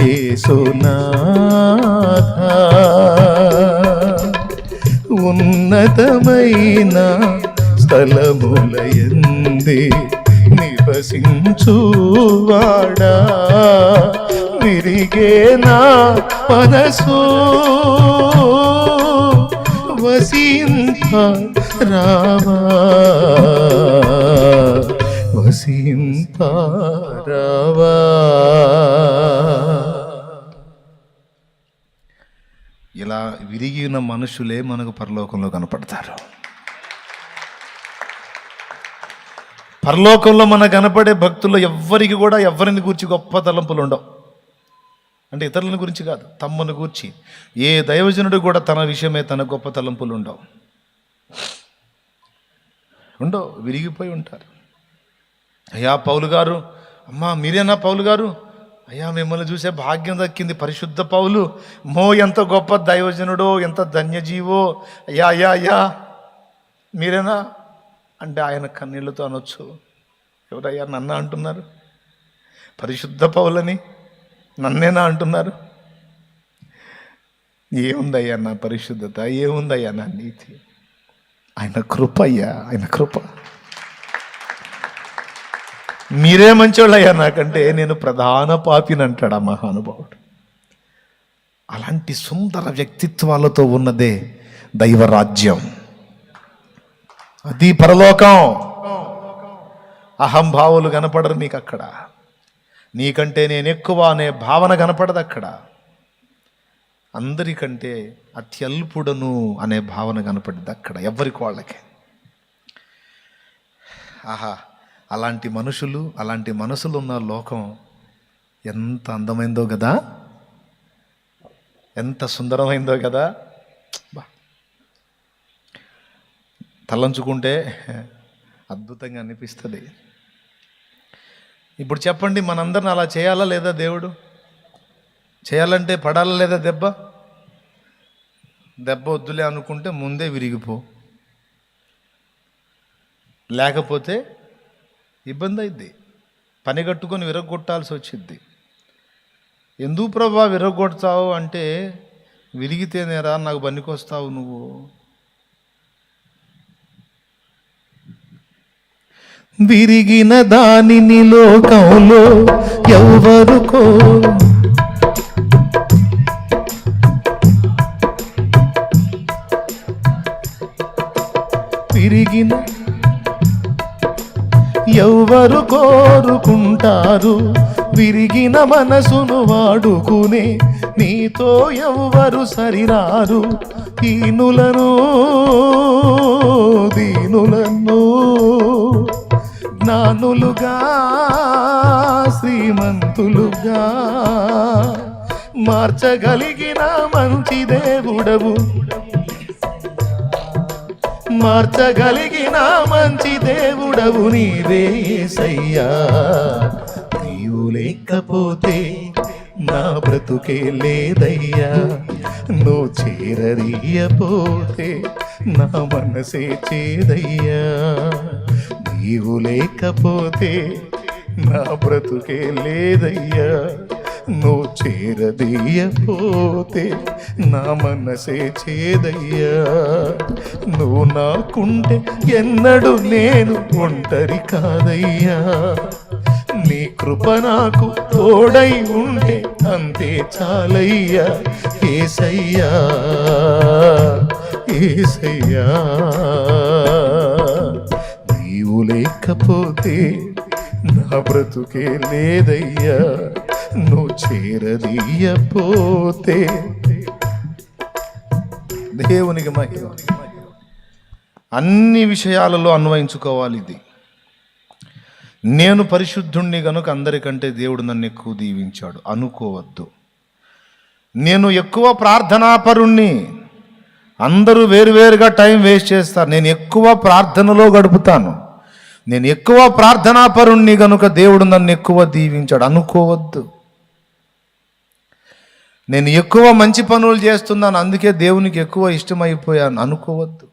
యేసునాథా. ఉన్నతమైన స్థలములయందే నివసించువాడా, విరిగేనా మనసు వసింపరావా, వసింపరావా. ఇలా విరిగిన మనుషులే మనకు పరలోకంలో కనపడతారు. పరలోకంలో మనకు కనపడే భక్తుల్లో ఎవ్వరికి కూడా ఎవరిని గురించి గొప్ప తలంపులు ఉండవు. అంటే ఇతరుల గురించి కాదు, తమ్ముని గూర్చి ఏ దైవజనుడు కూడా తన విషయమే తన గొప్ప తలంపులు ఉండవు, విరిగిపోయి ఉంటారు. అయ్యా పౌలు గారు, అమ్మా మీరేనా పౌలు గారు, అయ్యా మిమ్మల్ని చూసే భాగ్యం దక్కింది, పరిశుద్ధ పౌలు, ఎంత గొప్ప దైవజనుడో, ఎంత ధన్యజీవో, అయ్యా అయ్యా అయ్యా మీరేనా అంటే ఆయన కన్నీళ్లతో అనొచ్చు, ఎవరయ్యా నన్ను అంటున్నారు, పరిశుద్ధ పౌలని నన్నేనా అంటున్నారు? ఏముందయ్యా నా పరిశుద్ధత, ఏముందయ్యా నా నీతి, ఆయన కృప అయ్యా, ఆయన కృప. మీరే మంచోళ్ళయ్యా నాకంటే, నేను ప్రధాన పాపిని అంటాడు ఆ మహానుభావుడు. అలాంటి సుందర వ్యక్తిత్వాలతో ఉన్నదే దైవరాజ్యం, అది పరలోకం. అహంభావులు కనపడరు నీకు అక్కడ, నీకంటే నేను ఎక్కువ అనే భావన కనపడదు అక్కడ. అందరికంటే అత్యల్పుడను అనే భావన కనపడింది అక్కడ, ఎవరికి వాళ్ళకి. ఆహా, అలాంటి మనుషులు, అలాంటి మనసులు ఉన్న లోకం ఎంత అందమైందో కదా, ఎంత సుందరమైందో కదా. తలంచుకుంటే అద్భుతంగా అనిపిస్తుంది. ఇప్పుడు చెప్పండి, మనందరిని అలా చేయాలా లేదా? దేవుడు చేయాలంటే పడాలా లేదా దెబ్బ? దెబ్బ వద్దులే అనుకుంటే ముందే విరిగిపో, లేకపోతే ఇబ్బంది అయింది, పని కట్టుకొని విరగొట్టాల్సి వచ్చింది. ఎందుకు ప్రభా విరగొడతావు అంటే, విరిగితేనేరా నాకు పనికొస్తావు నువ్వు. విరిగిన దానిని లోకంలో ఎవరుకో, విరిగిన ఎవరు కోరుకుంటారు, విరిగిన మనసును వాడుకునే నీతో ఎవరు సరిరారు. దీనులను జ్ఞానులుగా శ్రీమంతులుగా మార్చగలిగిన మంచి దేవుడవు, మార్చగలిగిన మంచి దేవుడవు నీవే యేసయ్యా. నీవు లేకపోతే నా బ్రతుకే లేదయ్యా, నువ్వు చేరరియపోతే నా మనసే చేదయ్యా. నీవు లేకపోతే నా బ్రతుకే లేదయ్యా, నువ్వు చేరదీయపోతే నా మనసే చేదయ్యా. నువ్వు నాకుంటే ఎన్నడూ నేను ఒంటరి కాదయ్యా, నీ కృప నాకు తోడై ఉంటే అంతే చాలయ్యా. యేసయ్యా యేసయ్యా, నీవు లేకపోతే నా బ్రతుకే లేదయ్యా, నువ్వు చేరదీయపోతే. దేవునికి మహిమ. అన్ని విషయాలలో అన్వయించుకోవాలి ఇది. నేను పరిశుద్ధుణ్ణి గనుక అందరికంటే దేవుడు నన్ను ఎక్కువ దీవించాడు అనుకోవద్దు. నేను ఎక్కువ ప్రార్థనాపరుణ్ణి, అందరూ వేరువేరుగా టైం వేస్ట్ చేస్తారు, నేను ఎక్కువ ప్రార్థనలో గడుపుతాను, నేను ఎక్కువ ప్రార్థనాపరుణ్ణి గనుక దేవుడు నన్ను ఎక్కువ దీవించాడు అనుకోవద్దు. నేను ఎక్కువ మంచి పనులు చేస్తున్నాను అందుకే దేవునికి ఎక్కువ ఇష్టమైపోయాను అనుకోవద్దు.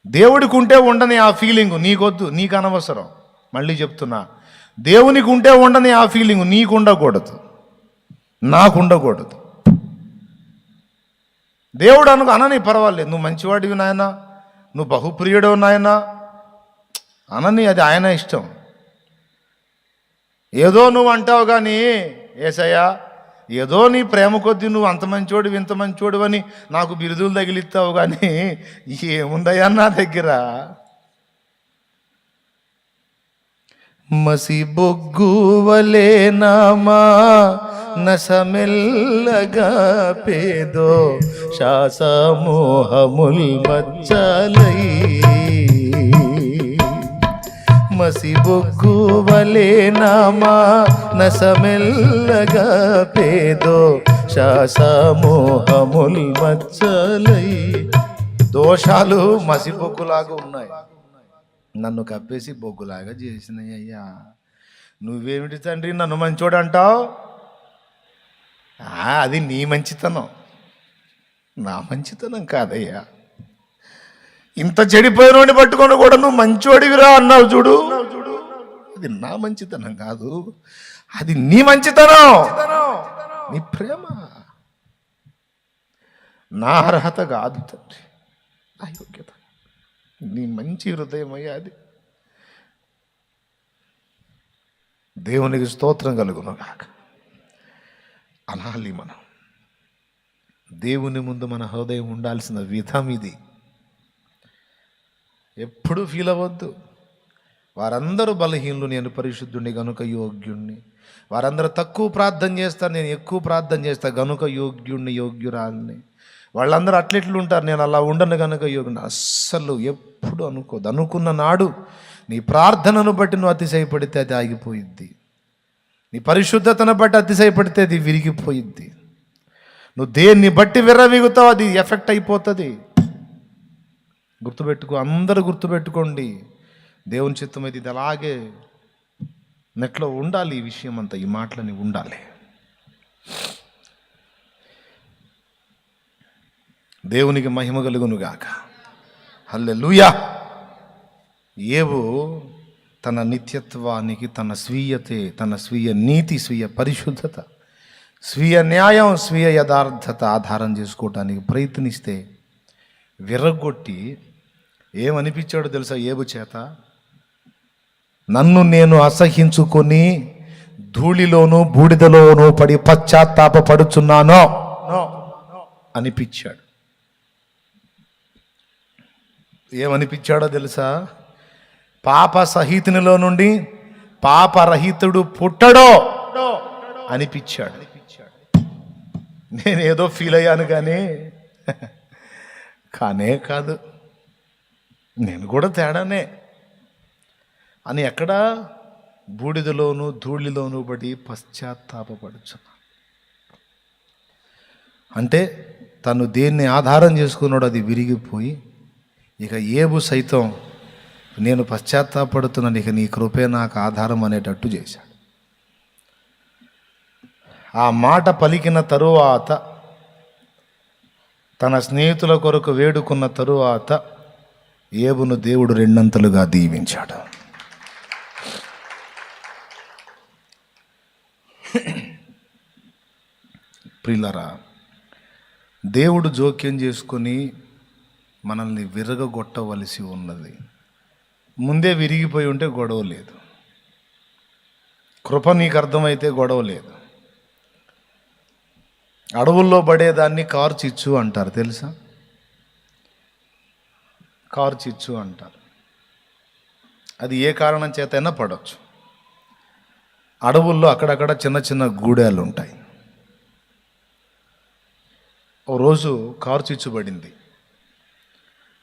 దేవుడికి ఉంటే ఉండని ఆ ఫీలింగు నీకొద్దు, నీకు అనవసరం. మళ్ళీ చెప్తున్నా, దేవునికి ఉంటే ఉండని ఆ ఫీలింగు నీకు ఉండకూడదు, నాకు ఉండకూడదు. దేవుడు అనని పర్వాలేదు, నువ్వు మంచివాడివి నాయన, నువ్వు బహుప్రియుడు నాయన అనని, అది ఆయన ఇష్టం. ఏదో నువ్వు అంటావు కానీ యేసయ్యా, ఏదో నీ ప్రేమ కొద్దీ నువ్వు అంత మంచోడు ఇంత మంచోడు అని నాకు బిరుదులు తగిలిస్తావు కానీ ఏముందయ్యా నా దగ్గర. మసి బొగ్గువలే నామా నసమెల్లగా పేదో శాసమోహముల్ మచ్చలై, మసి బొగ్గువలే నామా నసమెల్లగా పేదో శాసమోహముల్ మచ్చలై. దోషాలు మసి బొగ్గులాగా ఉన్నాయి, నన్ను కప్పేసి బొగ్గులాగా చేసినాయి. అయ్యా నువ్వేమిటి తండ్రి నన్ను మంచోడు అంటావు? అది నీ మంచితనం, నా మంచితనం కాదయ్యా. ఇంత చెడిపోయినోడిని పట్టుకొని కూడా నువ్వు మంచోడివిరా అన్నావు చూడు, అది నా మంచితనం కాదు, అది నీ మంచితనం, నీ ప్రేమ, నా అర్హత కాదు తండ్రి, నా యోగ్యత, నీ మంచి హృదయం అయ్యా అది. దేవునికి స్తోత్రం కలుగును గాక అనాలి. మనం దేవుని ముందు మన హృదయం ఉండాల్సిన విధం ఇది. ఎప్పుడు ఫీల్ అవ్వద్దు, వారందరూ బలహీనులు, నేను పరిశుద్ధుణ్ణి గనుక యోగ్యుణ్ణి. వారందరూ తక్కువ ప్రార్థన చేస్తారు, నేను ఎక్కువ ప్రార్థన చేస్తా గనుక యోగ్యుణ్ణి, యోగ్యురాల్ని. వాళ్ళందరూ అట్లెట్లు ఉంటారు, నేను అలా ఉండను గనుక యోగ్యుని. అస్సలు ఎప్పుడు అనుకోదు. అనుకున్న నాడు నీ ప్రార్థనను బట్టి నువ్వు అతిశయపడితే అది ఆగిపోయిద్ది. నీ పరిశుద్ధతను బట్టి అతిశయపడితే అది విరిగిపోయిద్ది. నువ్వు దేన్ని బట్టి విర్రవీగుతావు అది ఎఫెక్ట్ అయిపోతుంది. గుర్తుపెట్టుకో, అందరూ గుర్తుపెట్టుకోండి. దేవుని చిత్తం అయితే ఇది అలాగే నెట్లో ఉండాలి. ఈ విషయం అంతా, ఈ మాటలని ఉండాలి. దేవునికి మహిమ కలుగునుగాక. హల్లెలూయా. యోబు తన నిత్యత్వానికి, తన స్వీయతే, తన స్వీయ నీతి, స్వీయ పరిశుద్ధత, స్వీయ న్యాయం, స్వీయ యథార్థత ఆధారం చేసుకోవటానికి ప్రయత్నిస్తే విరగొట్టి ఏమనిపించాడో తెలుసా యోబు చేత? నన్ను నేను అసహించుకొని ధూళిలోనూ బూడిదలోనూ పడి పశ్చాత్తాపపడుచున్నానో అనిపించాడు. ఏమనిపించాడో తెలుసా? పాప సహితునిలో నుండి పాపరహితుడు పుట్టడో అనిపించాడు. నేనేదో ఫీల్ అయ్యాను కానే కాదు, నేను కూడా తేడానే అని ఎక్కడ బూడిదలోను ధూళిలోనూ పడి పశ్చాత్తాపడుచున్నా. అంటే తను దేన్ని ఆధారం చేసుకున్నాడో అది విరిగిపోయి ఇక యోబు సైతం నేను పశ్చాత్తాపడుతున్నాను, ఇక నీ కృపే నాకు ఆధారం అనేటట్టు చేశాడు. ఆ మాట పలికిన తరువాత, తన స్నేహితుల కొరకు వేడుకున్న తరువాత యోబును దేవుడు రెండంతలుగా దీవించాడు. ప్రియులారా, దేవుడు జోక్యం చేసుకొని మనల్ని విరగొట్టవలసి ఉన్నది. ముందే విరిగిపోయి ఉంటే గొడవ లేదు. కృప నీకు అర్థమైతే గొడవ లేదు. అడవుల్లో పడేదాన్ని కార్చిచ్చు అంటారు, తెలుసా? కార్చిచ్చు అంటారు. అది ఏ కారణం చేతైనా పడవచ్చు. అడవుల్లో అక్కడక్కడ చిన్న చిన్న గూడాలు ఉంటాయి. ఓ రోజు కార్చిచ్చుబడింది.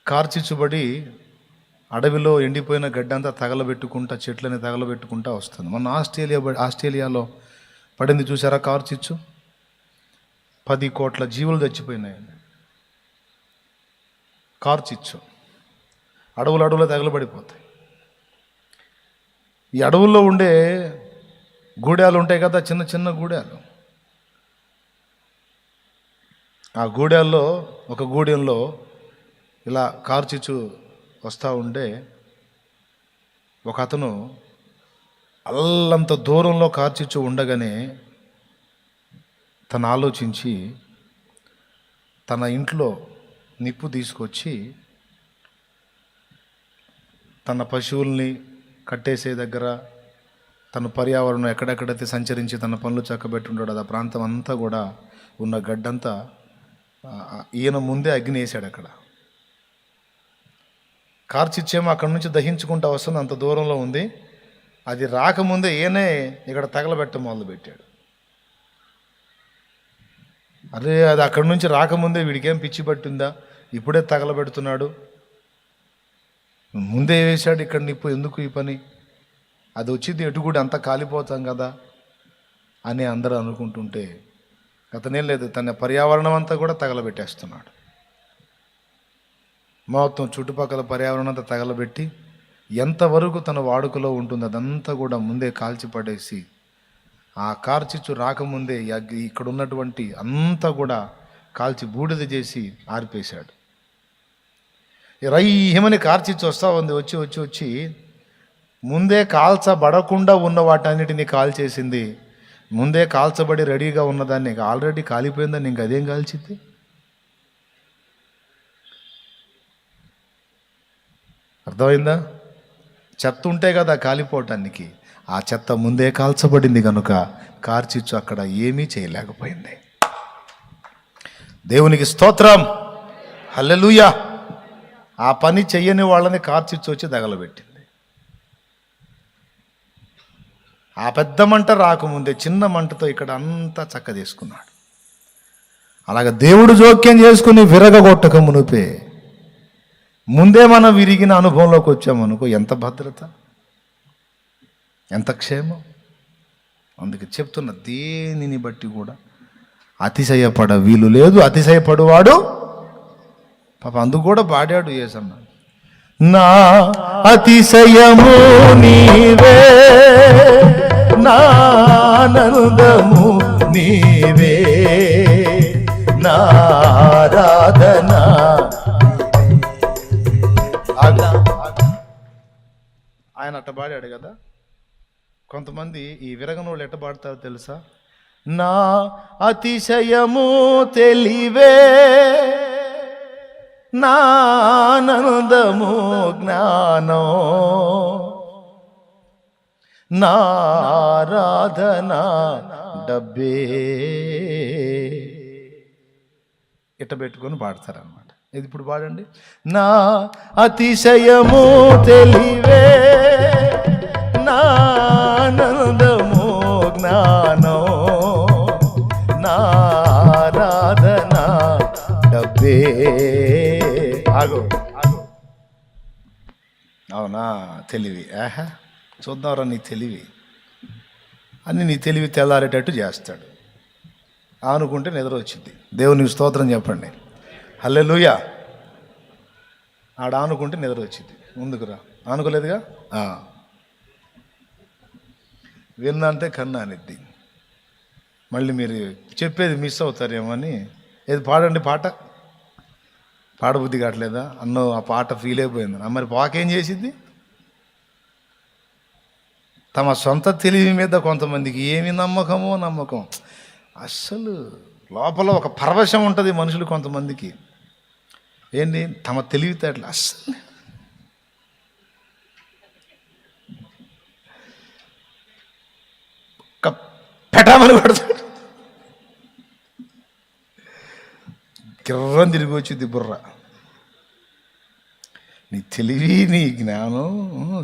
కార్చిచ్చుబడి అడవిలో ఎండిపోయిన గడ్డంతా తగలబెట్టుకుంటా, చెట్లని తగలబెట్టుకుంటా వస్తుంది. మొన్న ఆస్ట్రేలియాలో పడింది చూసారా కార్చిచ్చు? 10 కోట్ల జీవులు చచ్చిపోయినాయండి. కార్చిచ్చు అడవులో తగలబడిపోతాయి. ఈ అడవుల్లో ఉండే గూడాలు ఉంటాయి కదా, చిన్న చిన్న గూడాలు. ఆ గూడాల్లో ఒక గూడెంలో ఇలా కార్చిచ్చు వస్తూ ఉంటే ఒక అతను అల్లంత దూరంలో కార్చిచ్చు ఉండగానే తను ఆలోచించి తన ఇంట్లో నిప్పు తీసుకొచ్చి తన పశువుల్ని కట్టేసే దగ్గర, తన పర్యావరణం ఎక్కడెక్కడైతే సంచరించి తన పనులు చక్కబెట్టి ఉంటాడో ఆ ప్రాంతం అంతా కూడా ఉన్న గడ్డంతా ఈయన ముందే అగ్ని వేసాడు. అక్కడ కార్చిచ్చేమో అక్కడి నుంచి దహించుకుంటూ వస్తుంది, అంత దూరంలో ఉంది. అది రాకముందే ఈయనే ఇక్కడ తగలబెట్ట మొదలుపెట్టాడు. అరే, అది అక్కడి నుంచి రాకముందే వీడికేం పిచ్చి పట్టిందా, ఇప్పుడే తగలబెడుతున్నాడు, ముందే వేశాడు ఇక్కడ నిప్పు, ఎందుకు ఈ పని, అది వచ్చింది ఎటుగుడి అంతా కాలిపోతాం కదా అని అందరూ అనుకుంటుంటే అతనేం లేదు, తన పర్యావరణం అంతా కూడా తగలబెట్టేస్తున్నాడు. మొత్తం చుట్టుపక్కల పర్యావరణం అంతా తగలబెట్టి ఎంతవరకు తన వాడుకలో ఉంటుంది అదంతా కూడా ముందే కాల్చిపడేసి, ఆ కార్చిచ్చు రాకముందే ఇక్కడ ఉన్నటువంటి అంతా కూడా కాల్చి బూడిద చేసి ఆర్పేశాడు. రయ్యమని కార్చిచ్చు వస్తూ ఉంది, వచ్చి ముందే కాల్చబడకుండా ఉన్న వాటన్నిటిని కాల్చేసింది. ముందే కాల్చబడి రెడీగా ఉన్నదాన్ని ఆల్రెడీ కాలిపోయిందని ఇంక అదేం కాల్చింది? అర్థమైందా? చెత్త ఉంటే కదా కాలిపోవటానికి, ఆ చెత్త ముందే కాల్చబడింది కనుక కార్చిచ్చు అక్కడ ఏమీ చేయలేకపోయింది. దేవునికి స్తోత్రం, హల్లెలూయా. ఆ పని చెయ్యని వాళ్ళని కార్చిచ్చు వచ్చి తగలబెట్టింది. ఆ పెద్ద మంట రాకముందే చిన్న మంటతో ఇక్కడ అంతా చక్కదేసుకున్నాడు. అలాగ దేవుడు జోక్యం చేసుకుని విరగగొట్టక మునిపే ముందే మనం విరిగిన అనుభవంలోకి వచ్చామనుకో, ఎంత భద్రత, ఎంత క్షేమం. అందుకే చెప్తున్న, దేనిని బట్టి కూడా అతిశయపడ వీలు లేదు. అతిశయపడువాడు పాప అందుకు కూడా పాడాడు యేసన్న, నా అతిశయము నీవే, నా ఆనందము నీవే, నా ఆరాధన. ఆయన అట్ట పాడాడు కదా. కొంతమంది ఈ విరగనోళ్ళు ఎట్ట పాడతారో తెలుసా? నా అతిశయము తెలివే, నా ఆనందము జ్ఞానం, నా ఆరాధన డబ్బే. ఇట్ట పెట్టుకొని పాడతారనమాట. ఇది ఇప్పుడు పాడండి. నా అతిశయము తెలివే, నా ఆనందము జ్ఞానం, నా ఆరాధన డబ్బే. ఆగో అవునా, తెలివి. ఆహా, చూద్దాంరా నీ తెలివి అని. నీ తెలివి తెల్లారేటట్టు చేస్తాడు. ఆనుకుంటే నిద్ర వచ్చింది. దేవునికి స్తోత్రం చెప్పండి. హల్లెలూయా. ఆడ ఆనుకుంటే నిద్ర వచ్చింది. ముందుకురా, ఆనుకోలేదుగా. విన్నంతే కన్నా అనిద్ది. మళ్ళీ మీరు చెప్పేది మిస్ అవుతారేమో అని, ఏది పాడండి పాట. పాడబుద్ధి కావట్లేదా అన్నో, ఆ పాట ఫీల్ అయిపోయింది. మరి పాకేం చేసింది? తమ సొంత తెలివి మీద కొంతమందికి ఏమి నమ్మకం. అస్సలు లోపల ఒక పరవశం ఉంటుంది మనుషులు కొంతమందికి. ఏంటి? తమ తెలివితేటలు అస్సలు పెటామని పడతాడు. కిర్రం తిరిగి వచ్చింది బుర్ర. నీ తెలివి, నీ జ్ఞానం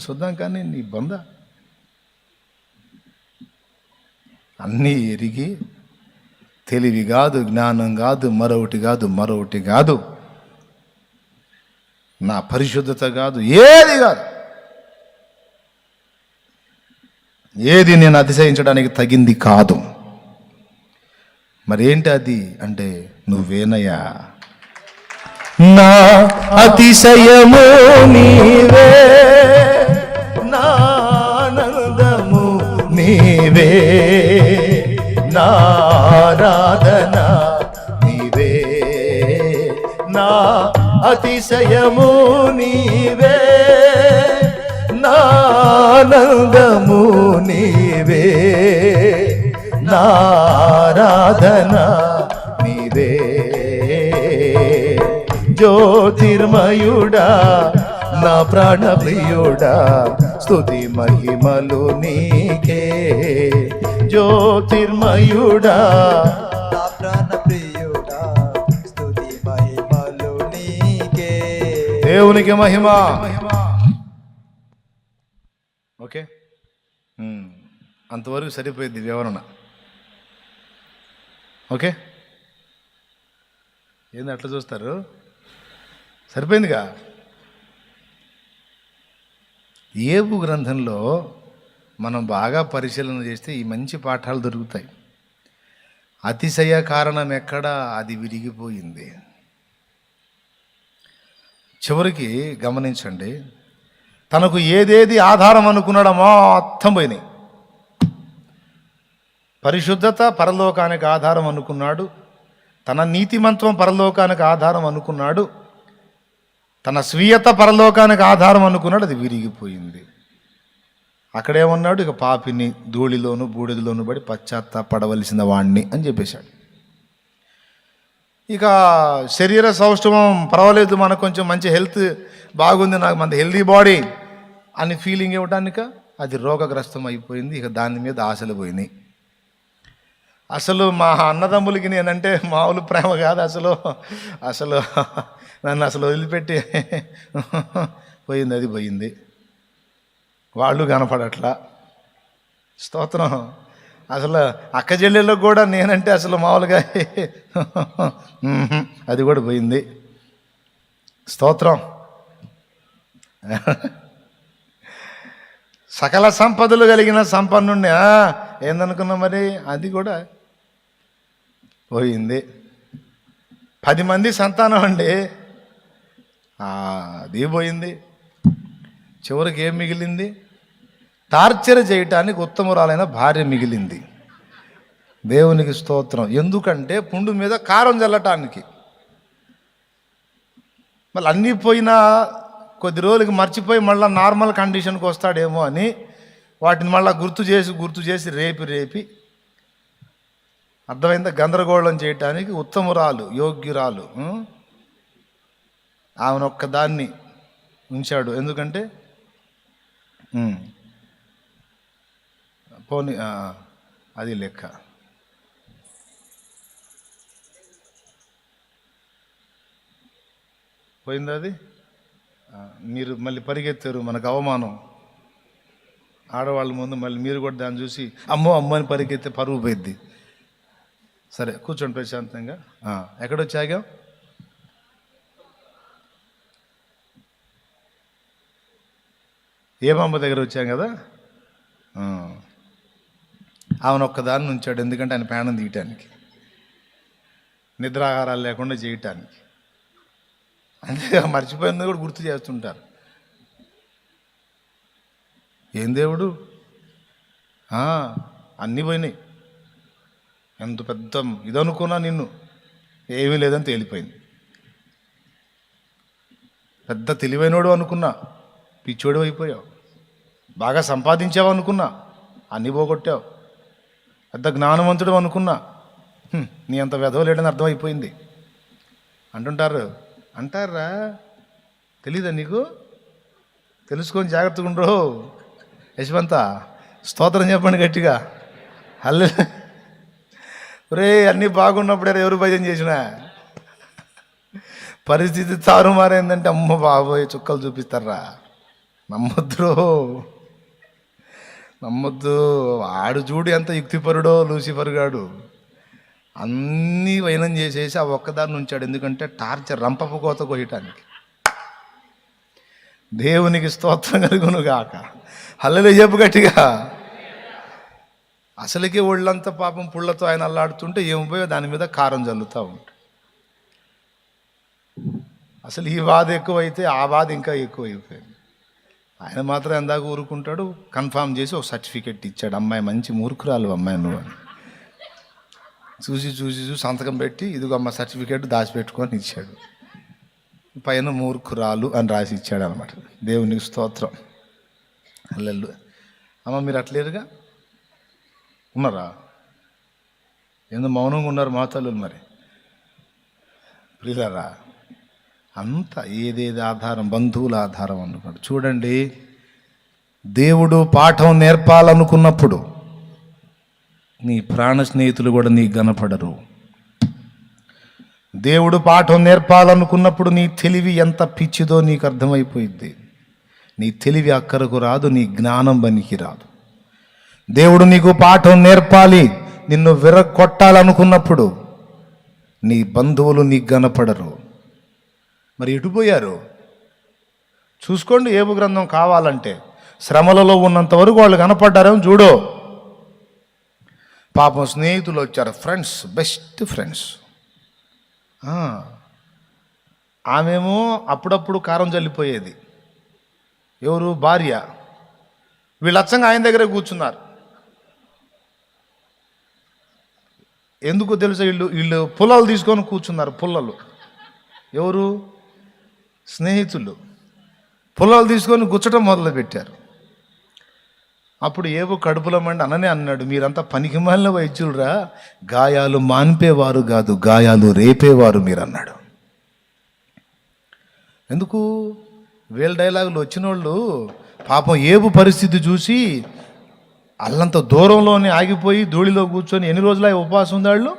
చూద్దాం, కానీ నీ బంద అన్నీ ఎరిగి, తెలివి కాదు, జ్ఞానం కాదు, మరొకటి కాదు, నా పరిశుద్ధత కాదు, ఏది కాదు. ఏది నేను అతిశయించడానికి తగింది కాదు. మరేంటి అది అంటే, నువ్వేనయ్యా. నా అతిశయము నీవే, నా ఆనందము నీవే, నా ఆరాధన నీవే, నా అతిశయము నీవే, నా ఆనందము నీవే, నా ఆరాధన నీవే. జ్యోతిర్మయుడా, నా ప్రాణప్రియుడా, స్తుతి మహిమలు నీకే. జ్యోతిర్మయుడా, నా ప్రాణప్రియుడా, స్తుతి మహిమలు నీకే. దేవునికి మహిమ. ఓకే, అంతవరకు సరిపోయింది వివరణ. ఓకే, ఏంది అట్లా చూస్తారు? సరిపోయిందిగా. ఏబు గ్రంథంలో మనం బాగా పరిశీలన చేస్తే ఈ మంచి పాఠాలు దొరుకుతాయి. అతిశయ కారణం ఎక్కడా? అది విరిగిపోయింది. చివరికి గమనించండి, తనకు ఏదేది ఆధారం అనుకున్నాడో మొత్తం పోయినాయి. పరిశుద్ధత పరలోకానికి ఆధారం అనుకున్నాడు, తన నీతిమంత్వం పరలోకానికి ఆధారం అనుకున్నాడు, తన స్వీయత పరలోకానికి ఆధారం అనుకున్నాడు. అది విరిగిపోయింది. అక్కడేమన్నాడు? ఇక పాపిని ధూళిలోను బూడిదలోను పడి పశ్చాత్తాపడవలసిన వాణ్ణి అని చెప్పేశాడు. ఇక శరీర సౌష్ఠవం పర్వాలేదు, మనకు కొంచెం మంచి హెల్త్ బాగుంది, నాకు మన హెల్దీ బాడీ అని ఫీలింగ్ ఇవ్వడానిక అది రోగగ్రస్తం అయిపోయింది. ఇక దాని మీద ఆశలు పోయినాయి. అసలు మా అన్నదమ్ములకి నేనంటే మామూలు ప్రేమ కాదు. అసలు నన్ను అసలు వదిలిపెట్టి పోయింది. అది పోయింది. వాళ్ళు కనపడట్లా. స్తోత్రం. అసలు అక్క చెల్లెళ్ళకు కూడా నేనంటే అసలు మామూలుగా అది కూడా పోయింది. స్తోత్రం. సకల సంపదలు కలిగిన సంపన్నుణ్ణి ఏందనుకున్నా మరి, అది కూడా పోయింది. 10 మంది సంతానం అండి, అది పోయింది. చివరికి ఏం మిగిలింది? టార్చర్ చేయటానికి ఉత్తమురాలైన భార్య మిగిలింది. దేవునికి స్తోత్రం. ఎందుకంటే పుండు మీద కారం చల్లటానికి. మళ్ళీ అన్నీ పోయినా కొద్ది రోజులకి మర్చిపోయి మళ్ళీ నార్మల్ కండిషన్కి వస్తాడేమో అని వాటిని మళ్ళీ గుర్తు చేసి రేపి అర్థమైందా, గందరగోళం చేయటానికి ఉత్తమురాలు, యోగ్యురాలు ఆమెనొక్కదాన్ని ఉంచాడు. ఎందుకంటే పోనీ అది లెక్క. పోయిందా అది? మీరు మళ్ళీ పరిగెత్తారు, మనకు అవమానం. ఆడవాళ్ళ ముందు మళ్ళీ మీరు కూడా దాన్ని చూసి అమ్మో అని పరిగెత్తే పరువు పోయిద్ది. సరే కూర్చోండి ప్రశాంతంగా. ఎక్కడొచ్చాగా? ఏమమ్మ దగ్గర వచ్చాం కదా. ఆమెను ఒక్కదాన్ని ఉంచాడు. ఎందుకంటే ఆయన ప్రాణం తీయటానికి, నిద్రాహారాలు లేకుండా చేయటానికి. అంతే, మర్చిపోయింది కూడా గుర్తు చేస్తుంటారు. ఏం దేవుడు, అన్నీ పోయినాయి. ఎంత పెద్ద ఇదనుకున్నా నిన్ను, ఏమీ లేదని తేలిపోయింది. పెద్ద తెలివైనోడు అనుకున్నా, పిచ్చోడు అయిపోయావు. బాగా సంపాదించావు అనుకున్నా, అన్నీ పోగొట్టావు. పెద్ద జ్ఞానవంతుడు అనుకున్నా, నీ అంత వెధవలేడని అర్థమైపోయింది. అంటారా? తెలీదా నీకు? తెలుసుకొని జాగ్రత్తగా ఉండరు. యశ్వంత స్తోత్రం చెప్పండి గట్టిగా. హల్లే. రే, అన్నీ బాగున్నప్పుడే ఎవరు భజన చేసినా పరిస్థితి తారుమారైందంటే అమ్మ బాబోయ్ చుక్కలు చూపిస్తారా. నమ్మొద్దు. ఆడు చూడు ఎంత యుక్తిపరుడో లూసిఫర్ గాడు. అన్నీ వైనం చేసేసి ఆ ఒక్కదాన్ని ఉంచాడు. ఎందుకంటే టార్చర్, రంపపు కోత కొయ్యటానికి. దేవునికి స్తోత్రం కలుగును గాక. హల్లెలూయా చెప్పు గట్టిగా. అసలుకే ఒళ్ళంతా పాపం పుళ్ళతో ఆయన అల్లాడుతుంటే ఏమిపోయో దాని మీద కారం చల్లుతూ ఉంటాడు. అసలు ఈ బాధ ఎక్కువైతే ఆ బాధ ఇంకా ఎక్కువైపోయింది. ఆయన మాత్రం ఎందాక ఊరుకుంటాడు. కన్ఫామ్ చేసి ఒక సర్టిఫికెట్ ఇచ్చాడు. అమ్మాయి మంచి మూర్ఖురాలు అమ్మాయి నువ్వు అని. చూసి సంతకం పెట్టి ఇదిగో అమ్మ సర్టిఫికెట్ దాచిపెట్టుకొని ఇచ్చాడు. పైన మూర్ఖురాలు అని రాసి ఇచ్చాడు అనమాట. దేవునికి స్తోత్రం. హల్లెలూయా. అమ్మ మీరు అట్లేరుగా ఉన్నారా? ఏందో మౌనంగా ఉన్నారు మా తల్లులు. మరి ప్రియులారా, అంత ఏదేది ఆధారం, బంధువుల ఆధారం అనుకోండి. చూడండి, దేవుడు పాఠం నేర్పాలనుకున్నప్పుడు నీ ప్రాణ స్నేహితులు కూడా నీకు కనపడరు. దేవుడు పాఠం నేర్పాలనుకున్నప్పుడు నీ తెలివి ఎంత పిచ్చిదో నీకు అర్థమైపోయింది. నీ తెలివి అక్కరకు రాదు, నీ జ్ఞానం పనికి రాదు. దేవుడు నీకు పాఠం నేర్పాలి, నిన్ను విరగొట్టాలనుకున్నప్పుడు నీ బంధువులు నీకు కనపడరు. మరి ఎటుపోయారు చూసుకోండి. ఏబు గ్రంథం కావాలంటే శ్రమలలో ఉన్నంత వరకు వాళ్ళు కనపడ్డారేమో చూడు. పాపం స్నేహితులు వచ్చారు, ఫ్రెండ్స్, బెస్ట్ ఫ్రెండ్స్. ఆమెమో అప్పుడప్పుడు కారం చల్లిపోయేది. ఎవరు? భార్య. వీళ్ళు అచ్చంగా ఆయన దగ్గరే కూర్చున్నారు. ఎందుకు తెలుసా? వీళ్ళు పుల్లలు తీసుకొని కూర్చున్నారు. పుల్లలు ఎవరు? స్నేహితులు. పుల్లలు తీసుకొని గుచ్చటం మొదలుపెట్టారు. అప్పుడు ఏవో కడుపులో మండి అన్ననే అన్నాడు, మీరంతా పనికిమాలిన వైద్యులురా, గాయాలు మాన్పేవారు కాదు, గాయాలు రేపేవారు మీరు అన్నాడు. ఎందుకు? వీళ్ళ డైలాగులు వచ్చిన వాళ్ళు పాపం ఏబు పరిస్థితి చూసి అల్లంత దూరంలోనే ఆగిపోయి ధూళిలో కూర్చొని ఎన్ని రోజులు ఉపవాసం ఉంది? వాళ్ళు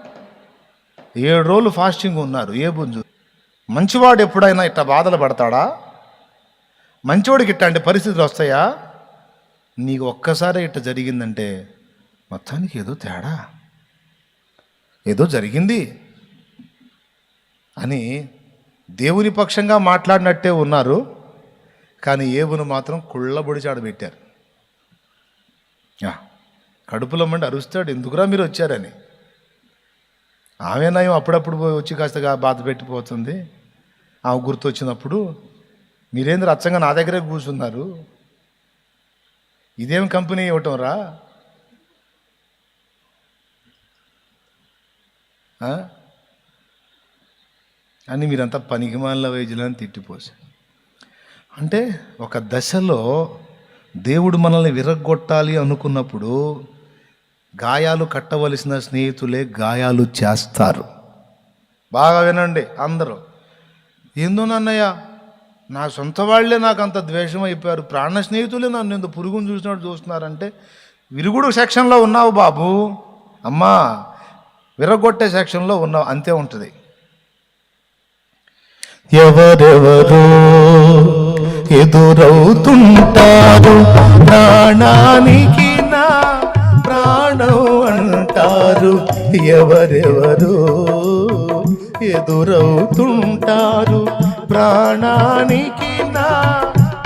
7 రోజులు ఫాస్టింగ్ ఉన్నారు. ఏబు మంచివాడు ఎప్పుడైనా ఇట్లా బాధలు పడతాడా? మంచివాడికి ఇట్లాంటి పరిస్థితులు వస్తాయా? నీకు ఒక్కసారి ఇట్ట జరిగిందంటే మొత్తానికి ఏదో తేడా, ఏదో జరిగింది అని దేవుని పక్షంగా మాట్లాడినట్టే ఉన్నారు. కానీ ఏవును మాత్రం కుళ్ళబొడిచాడు పెట్టారు. కడుపులో మండి అరుస్తాడు, ఎందుకురా మీరు వచ్చారని. ఆమె నయం అప్పుడప్పుడు వచ్చి కాస్త బాధ పెట్టిపోతుంది. ఆమె గుర్తు వచ్చినప్పుడు మీరేంద్ర అచ్చంగా నా దగ్గరే కూర్చున్నారు, ఇదేం కంపెనీ ఇవ్వటం రా అని మీరంతా పనికిమాలిన వైద్యులని తిట్టిపోసారు. అంటే ఒక దశలో దేవుడు మనల్ని విరగ్గొట్టాలి అనుకున్నప్పుడు గాయాలు కట్టవలసిన స్నేహితులే గాయాలు చేస్తారు. బాగా వినండి అందరూ. ఏందోనన్నయ్య, నా సొంత వాళ్ళే నాకు అంత ద్వేషం అయిపోయారు, ప్రాణ స్నేహితులే నన్ను ఎంత పురుగును చూసినట్టు చూస్తున్నారంటే విరుగుడు సెక్షన్లో ఉన్నావు బాబు, అమ్మా విరగొట్టే సెక్షన్లో ఉన్నావు, అంతే ఉంటుంది. ఎవరెవరో ఎదురవుతుంటారు, ప్రాణానికి నా ప్రాణం అంటారు. ఎవరెవరో ఎదురవుతుంటారు, ప్రాణానికి నా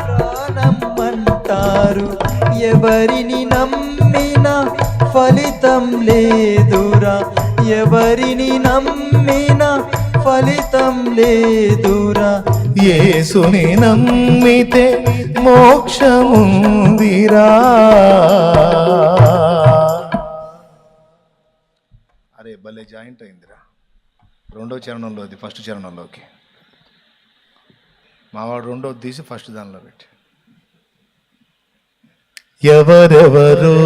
ప్రాణం అంటారు. ఎవరిని నమ్మినా ఫలితం లేదురా, ఎవరిని నమ్మినా ఫలితం లేదురా. యేసుని నమ్మితే మోక్షముందిరా. అరే భలే జాయింట్ అయిందిరా. రెండో చరణంలోది ఫస్ట్ చరణంలోకి, మావాడు రెండోది తీసి ఫస్ట్ దానిలో పెట్టి. ఎవరెవరో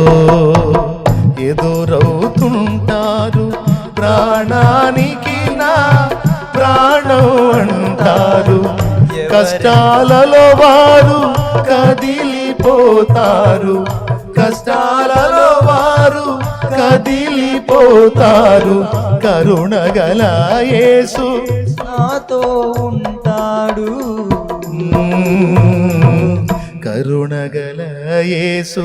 ఎదురవుతుంటారు, ప్రాణానికి నా ప్రాణం అంటారు. కష్టాలలో వారు కదిలిపోతారు, కష్టాలలో వారు కదిలిపోతారు. కరుణగల యేసు నాతో ఉంటాడు, కరుణగల యేసు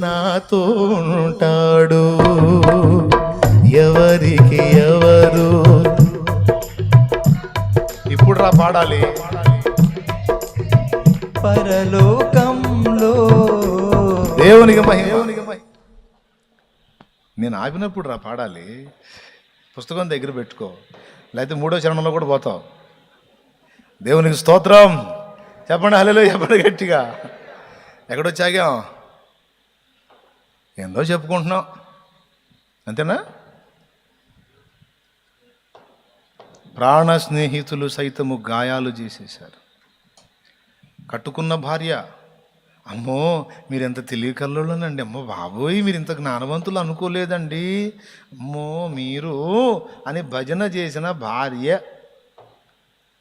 నాతో ఉంటాడు. ఎవరికి ఎవరు ఇప్పుడు రా పాడాలి. పరలోకంలో దేవునికి మహిమ. నేను ఆపినప్పుడు రా పాడాలి. పుస్తకం దగ్గర పెట్టుకో, లేకపోతే మూడో చరణంలో కూడా పోతావు. దేవునికి స్తోత్రం చెప్పండి, హల్లెలూయా చెప్పండి గట్టిగా. ఎక్కడొచ్చాగాం? ఏందో చెప్పుకుంటున్నాం, అంతేనా? ప్రాణ స్నేహితులు సైతము గాయాలు చేసేశారు. కట్టుకున్న భార్య, అమ్మో మీరెంత తెలియకల్లోనండి, అమ్మో బాబోయ్ మీరు ఇంత జ్ఞానవంతులు అనుకోలేదండి, అమ్మో మీరు అని భజన చేసిన భార్య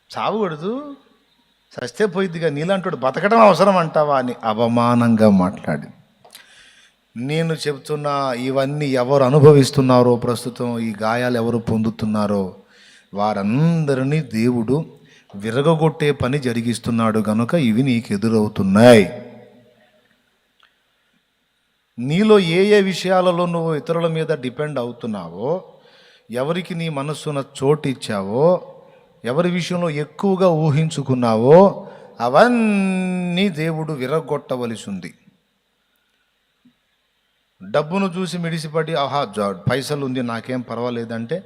చావకూడదు, సస్తే పోయిద్దిగా, నీలాంటి బతకడం అవసరం అంటావా అని అవమానంగా మాట్లాడి. నేను చెప్తున్నా, ఇవన్నీ ఎవరు అనుభవిస్తున్నారో ప్రస్తుతం, ఈ గాయాలు ఎవరు పొందుతున్నారో వారందరినీ దేవుడు విరగొట్టే పని జరిగిస్తున్నాడు కనుక ఇవి నీకు ఎదురవుతున్నాయి. నీలో ఏ ఏ విషయాలలో నువ్వు ఇతరుల మీద డిపెండ్ అవుతున్నావో, ఎవరికి నీ మనస్సున చోటు ఇచ్చావో, ఎవరి విషయంలో ఎక్కువగా ఊహించుకున్నావో అవన్నీ దేవుడు విరగొట్టవలసి ఉంది. డబ్బును చూసి మిడిసిపడి ఆహా పైసలు ఉంది నాకేం పర్వాలేదంటే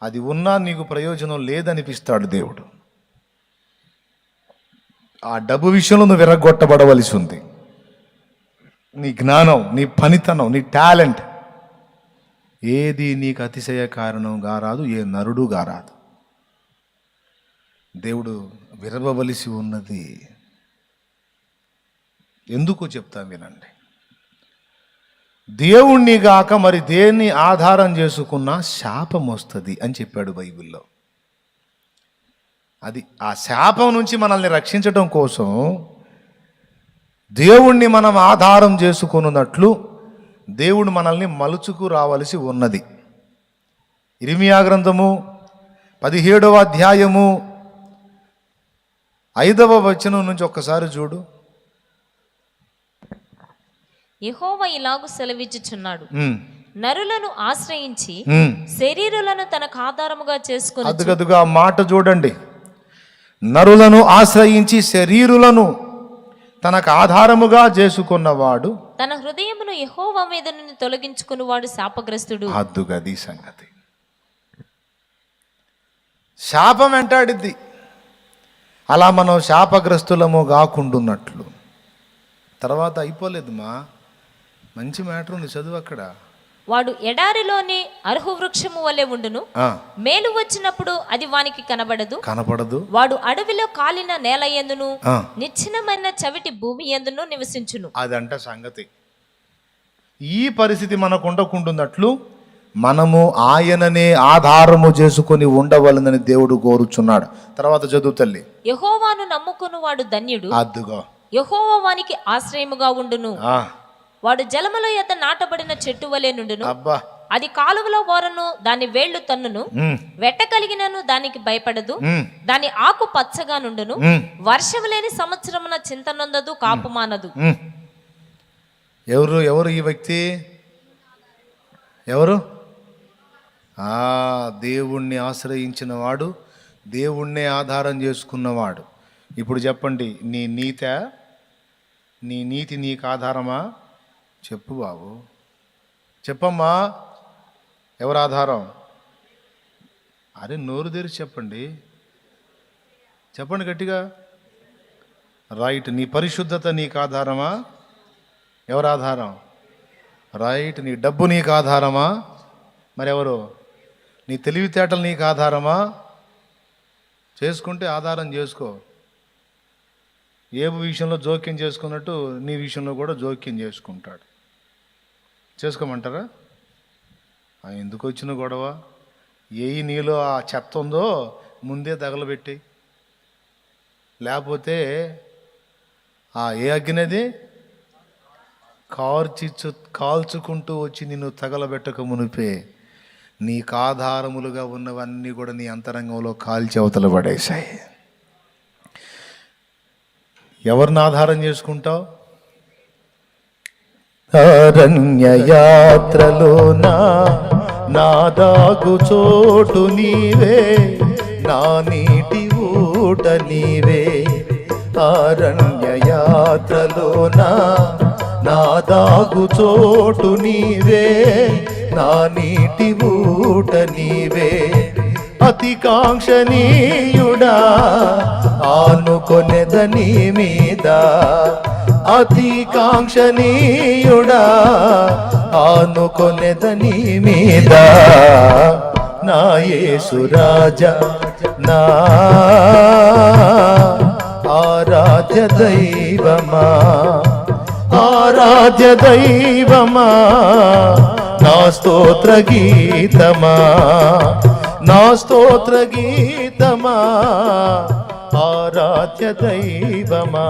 అది ఉన్నా నీకు ప్రయోజనం లేదనిపిస్తాడు దేవుడు. ఆ డబ్బు విషయంలో నువ్వు విరగొట్టబడవలసి ఉంది. నీ జ్ఞానం, నీ పనితనం, నీ టాలెంట్ ఏది నీకు అతిశయ కారణంగా రాదు, ఏ నరుడుగా రాదు. దేవుడు విరవవలసి ఉన్నది. ఎందుకు చెప్తా వినండి. దేవుణ్ణి గాక మరి దేన్ని ఆధారం చేసుకున్నా శాపం వస్తుంది అని చెప్పాడు బైబిల్లో. అది ఆ శాపం నుంచి మనల్ని రక్షించడం కోసం దేవుణ్ణి మనం ఆధారం చేసుకున్నట్లు దేవుడు మనల్ని మలుచుకు రావలసి ఉన్నది. ఇర్మియా గ్రంథము 17వ అధ్యాయము 5వ వచనం నుంచి ఒక్కసారి చూడు. యెహోవా ఇలాగు సెలవిచ్చుచున్నాడు, ఉమ్, నరులను ఆశ్రయించి ఉమ్. శరీరులను తనకు ఆధారముగా చేసుకుని అదుగదుగా మాట చూడండి. నరులను ఆశ్రయించి శరీరులను తనకు ఆధారముగా చేసుకున్నవాడు తన హృదయమును యెహోవా మీద నుండి తొలగించుకుని వాడు శాపగ్రస్తుడు. అద్దుగది సంగతి. శాపం వెంటాడిద్ది. అలా మనం శాపగ్రస్తులము కాకుండున్నట్లు. తర్వాత అయిపోలేదు మా మంచి మ్యాటర్ ఉంది, చదువు అక్కడ. వాడు ఎడారిలోని అర్హు వృక్షము వలె ఉండును, ఆ, మేలు వచ్చినప్పుడు అది వానికి కనపడదు. వాడు అడవిలో కాలిన నేల యందును ఆ. నిశ్చినమైన చవిటి భూమి యందును నివసించును. అదంట సంగతి. ఈ పరిస్థితి మనకు ఉండకుండున్నట్లు మనము ఆయననే ఆధారము చేసుకొని ఉండవలనని దేవుడు కోరుచున్నాడు. తర్వాత చదువు తల్లి. యెహోవాను నమ్ముకుని వాడు ధన్యుడు, అద్దుగో. యెహోవా వానికి ఆశ్రయముగా ఉండును. ఆ, వాడు జలముల యొద్ద నాటబడిన చెట్టు వలె నుండును, అబ్బా. అది కాలువలో బోరను, దాని వేళ్లు తన్నును, ఉమ్, వెట్ట కలిగినను దానికి భయపడదు, ఉమ్, దాని ఆకు పచ్చగా నుండును, ఉమ్, వర్షము లేని సంవత్సరమున చింతనొందదు, కాపు మానదు. ఉమ్. ఎవరు ఈ వ్యక్తి? ఎవరు? దేవుణ్ణి ఆశ్రయించిన వాడు, దేవుణ్ణే ఆధారం చేసుకున్నవాడు. ఇప్పుడు చెప్పండి, నీ నీతి నీకు ఆధారమా? చెప్పు బాబు, చెప్పమ్మా. ఎవరు ఆధారం? అరే నోరు తెరిచి చెప్పండి, చెప్పండి గట్టిగా. రైట్. నీ పరిశుద్ధత నీకు ఆధారమా? ఎవరు ఆధారం? రైట్. నీ డబ్బు నీకు ఆధారమా? మరెవరు? నీ తెలివితేటలు నీకు ఆధారమా? చేసుకుంటే ఆధారం చేసుకో. ఏ విషయంలో జోక్యం చేసుకున్నట్టు నీ విషయంలో కూడా జోక్యం చేసుకుంటాడు. చేసుకోమంటారా? ఎందుకు వచ్చిన గొడవ? నీలో ఆ చెత్త ఉందో ముందే తగలబెట్టి, లేకపోతే ఏ అగ్గినది కాల్చుకుంటూ వచ్చి నిన్ను తగలబెట్టక మునిపే నీకు ఆధారములుగా ఉన్నవన్నీ కూడా నీ అంతరంగంలో కాల్చి అవతల పడేశాయి. ఎవరిని ఆధారం చేసుకుంటావు? అరణ్య యాత్రలో నా దాగు చోటు నీవే, నా నీటి ఊట నీవే. అరణ్య యాత్రలో నా దాగు చోటు నీవే, నా నీటి ఊట నీవే. అతి కాంక్షణీయుడా ఆనుకొనెదని మీద, అతి కాంక్షణీయుడా ఆనుకొనెదని మీద. నా యేసు రాజా, నా ఆరాధ్య దైవమా, ఆరాధ్య దైవమా, నా స్తోత్ర గీతమా, నా స్తోత్ర గీతమా, ఆరాధ్య దైవమా.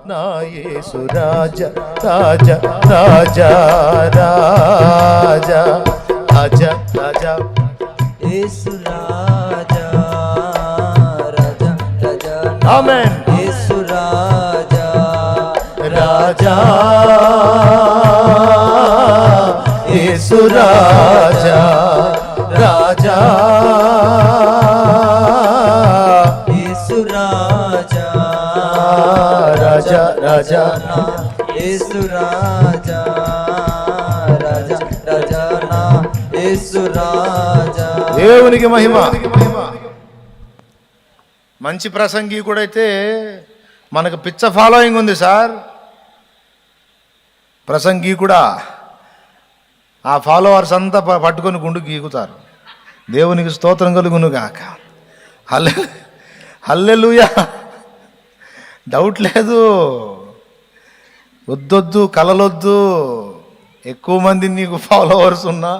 నా యేసు రాజా, రాజా, రాజా, రాజా, రాజా, రాజా. యేసు రాజా, రాజా, రాజా. ఆమేన్. యేసు రాజా, రాజా, యేసు రాజా, రాజా, యేసు రాజా, రాజా, రాజా. యేసు రాజా, రాజా, రాజా, యేసు రాజా. దేవునికి మహిమ. మంచి ప్రసంగికుడైతే మనకు పిచ్చ ఫాలోయింగ్ ఉంది సార్. ప్రసంగికుడా, ఆ ఫాలోవర్స్ అంతా పట్టుకొని గుండు గీకుతారు. దేవునికి స్తోత్రం కలుగును గాక. హల్లెలూయా. డౌట్ లేదు. వద్దొద్దు, కలలొద్దు. ఎక్కువ మంది నీకు ఫాలోవర్స్ ఉన్నా,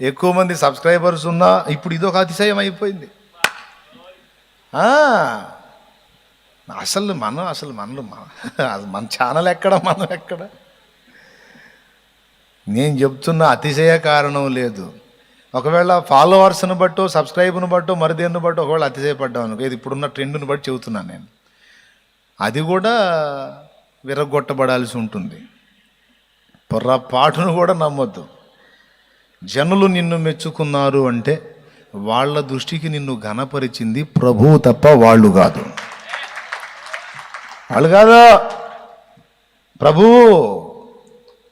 ఎక్కువ మంది సబ్స్క్రైబర్స్ ఉన్నా ఇప్పుడు ఇదొక అతిశయం అయిపోయింది. మన ఛానల్ ఎక్కడ, మనం ఎక్కడ? నేను చెప్తున్న అతిశయ కారణం లేదు. ఒకవేళ ఫాలోవర్స్ని బట్టో, సబ్స్క్రైబ్ను బట్టో, మరిదేన్ని బట్టో ఒకవేళ అతిశయపడ్డాం అనుకో, ఇది ఇప్పుడున్న ట్రెండ్ని బట్టి చెబుతున్నాను నేను. అది కూడా విరగొట్టబడాల్సి ఉంటుంది. పొర్రపాటును కూడా నమ్మొద్దు. జనులు నిన్ను మెచ్చుకున్నారు అంటే వాళ్ళ దృష్టికి నిన్ను ఘనపరిచింది ప్రభువు తప్ప వాళ్ళు కాదు. వాళ్ళు కాదు,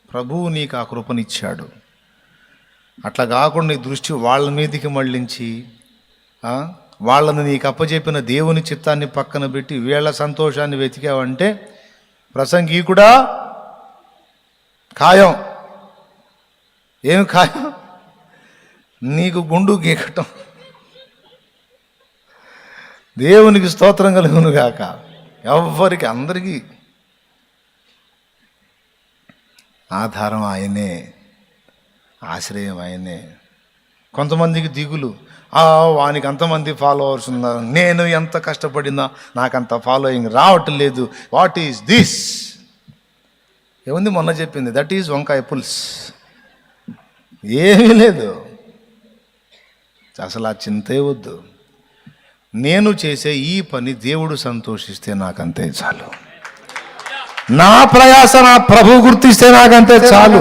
ప్రభువు నీకు ఆ కృపనిచ్చాడు. అట్లా కాకుండా నీ దృష్టి వాళ్ళ మీదకి మళ్ళించి వాళ్ళని నీకు అప్పచెప్పిన దేవుని చిత్తాన్ని పక్కన పెట్టి వీళ్ళ సంతోషాన్ని వెతికావంటే ప్రసంగీకుడా ఖాయం. ఏమి ఖాయం? నీకు గుండు గీకటం. దేవునికి స్తోత్రం కలుగును గాక. ఎవ్వరికి అందరికీ ఆధారం ఆయనే, ఆశ్రయం ఆయనే. కొంతమందికి దిగులు, వానికి అంతమంది ఫాలోవర్స్ ఉన్నారు, నేను ఎంత కష్టపడినా నాకంత ఫాలోయింగ్ రావట్లేదు. What is this? ఏముంది మొన్న చెప్పింది, దట్ ఈజ్ వంకాయ పుల్స్. ఏమీ లేదు, అసలు ఆ చింతే వద్దు. నేను చేసే ఈ పని దేవుడు సంతోషిస్తే నాకంతే చాలు. నా ప్రయాస నా ప్రభు గుర్తిస్తే నాకంతే చాలు.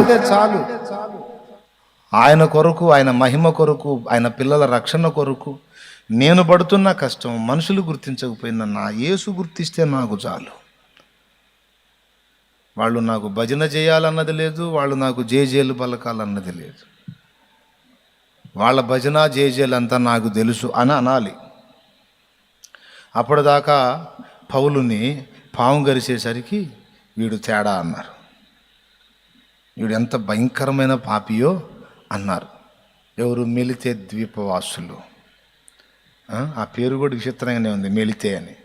ఆయన కొరకు, ఆయన మహిమ కొరకు, ఆయన పిల్లల రక్షణ కొరకు నేను పడుతున్న కష్టం మనుషులు గుర్తించకపోయినా నా యేసు గుర్తిస్తే నాకు చాలు. వాళ్ళు నాకు భజన చేయాలన్నది లేదు, వాళ్ళు నాకు జేజేలు పలకాలన్నది లేదు. వాళ్ళ భజన జేజేలు అంతా నాకు తెలుసు అని అనాలి. అప్పటిదాకా పౌలుని పాము గరిసేసరికి వీడు తేడా అన్నారు, వీడు ఎంత భయంకరమైన పాపియో అన్నారు. ఎవరు? మెలితే ద్వీపవాసులు. ఆ పేరు కూడా విచిత్రంగానే ఉంది, మెలితే అని